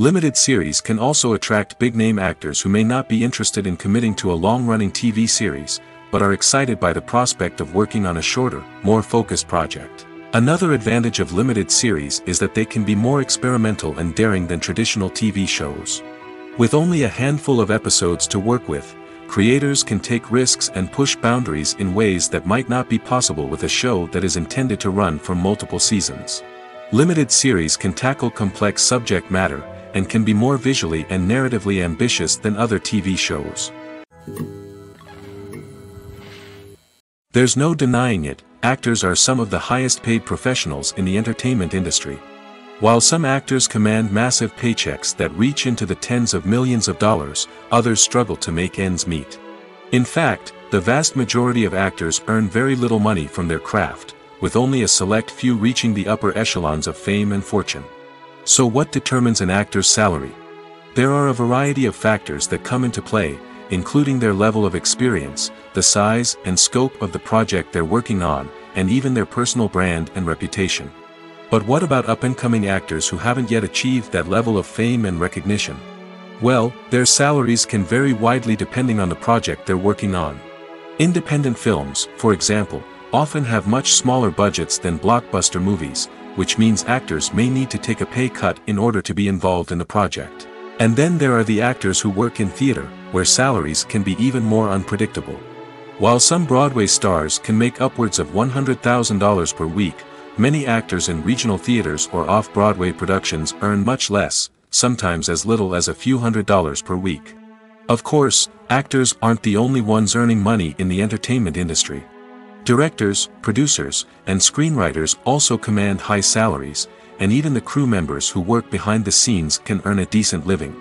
Limited series can also attract big-name actors who may not be interested in committing to a long-running TV series, but are excited by the prospect of working on a shorter, more focused project. Another advantage of limited series is that they can be more experimental and daring than traditional TV shows. With only a handful of episodes to work with, creators can take risks and push boundaries in ways that might not be possible with a show that is intended to run for multiple seasons. Limited series can tackle complex subject matter, and can be more visually and narratively ambitious than other TV shows. There's no denying it, actors are some of the highest paid professionals in the entertainment industry. While some actors command massive paychecks that reach into the tens of millions of dollars, others struggle to make ends meet. In fact, the vast majority of actors earn very little money from their craft, with only a select few reaching the upper echelons of fame and fortune. So what determines an actor's salary? There are a variety of factors that come into play, including their level of experience, the size and scope of the project they're working on, and even their personal brand and reputation. But what about up-and-coming actors who haven't yet achieved that level of fame and recognition? Well, their salaries can vary widely depending on the project they're working on. Independent films, for example, often have much smaller budgets than blockbuster movies, which means actors may need to take a pay cut in order to be involved in the project. And then there are the actors who work in theater, where salaries can be even more unpredictable. While some Broadway stars can make upwards of $100,000 per week, many actors in regional theaters or off-Broadway productions earn much less, sometimes as little as a few $100s per week. Of course, actors aren't the only ones earning money in the entertainment industry. Directors, producers, and screenwriters also command high salaries, and even the crew members who work behind the scenes can earn a decent living.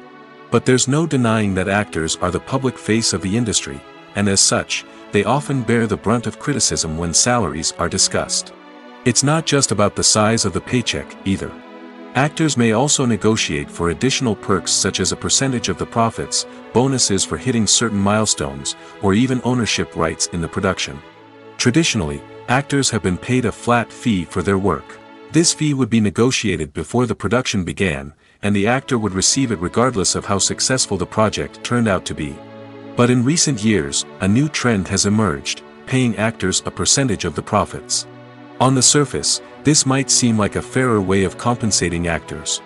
But there's no denying that actors are the public face of the industry, and as such, they often bear the brunt of criticism when salaries are discussed. It's not just about the size of the paycheck, either. Actors may also negotiate for additional perks such as a percentage of the profits, bonuses for hitting certain milestones, or even ownership rights in the production. Traditionally, actors have been paid a flat fee for their work. This fee would be negotiated before the production began, and the actor would receive it regardless of how successful the project turned out to be. But in recent years, a new trend has emerged, paying actors a percentage of the profits. On the surface, this might seem like a fairer way of compensating actors.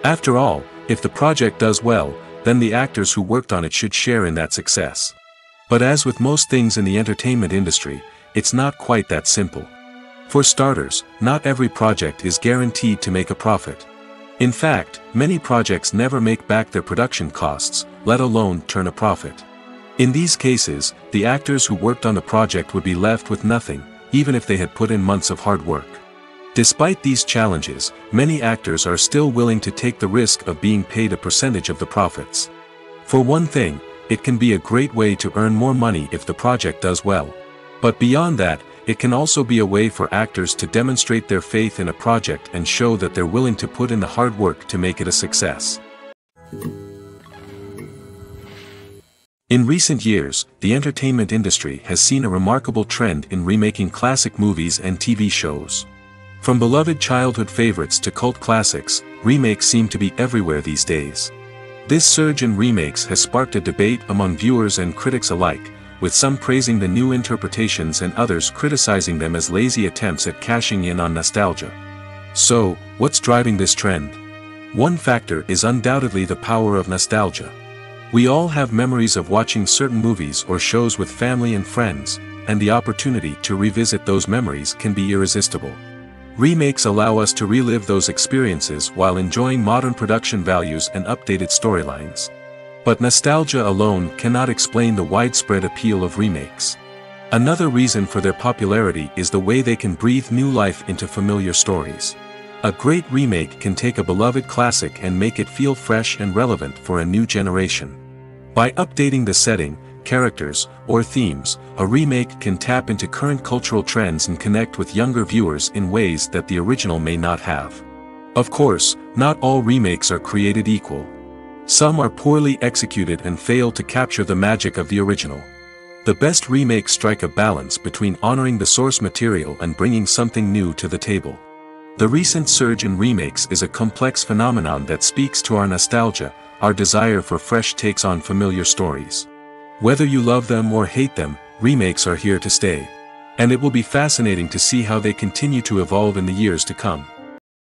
After all, if the project does well, then the actors who worked on it should share in that success. But as with most things in the entertainment industry, it's not quite that simple. For starters, not every project is guaranteed to make a profit. In fact, many projects never make back their production costs, let alone turn a profit. In these cases, the actors who worked on the project would be left with nothing, even if they had put in months of hard work. Despite these challenges, many actors are still willing to take the risk of being paid a percentage of the profits. For one thing, it can be a great way to earn more money if the project does well. But beyond that, it can also be a way for actors to demonstrate their faith in a project and show that they're willing to put in the hard work to make it a success. In recent years, the entertainment industry has seen a remarkable trend in remaking classic movies and TV shows. From beloved childhood favorites to cult classics, remakes seem to be everywhere these days. This surge in remakes has sparked a debate among viewers and critics alike, with some praising the new interpretations and others criticizing them as lazy attempts at cashing in on nostalgia. So, what's driving this trend? One factor is undoubtedly the power of nostalgia. We all have memories of watching certain movies or shows with family and friends, and the opportunity to revisit those memories can be irresistible. Remakes allow us to relive those experiences while enjoying modern production values and updated storylines. But nostalgia alone cannot explain the widespread appeal of remakes. Another reason for their popularity is the way they can breathe new life into familiar stories. A great remake can take a beloved classic and make it feel fresh and relevant for a new generation. By updating the setting, characters, or themes, a remake can tap into current cultural trends and connect with younger viewers in ways that the original may not have. Of course, not all remakes are created equal. Some are poorly executed and fail to capture the magic of the original. The best remakes strike a balance between honoring the source material and bringing something new to the table. The recent surge in remakes is a complex phenomenon that speaks to our nostalgia, our desire for fresh takes on familiar stories. Whether you love them or hate them, remakes are here to stay. And it will be fascinating to see how they continue to evolve in the years to come.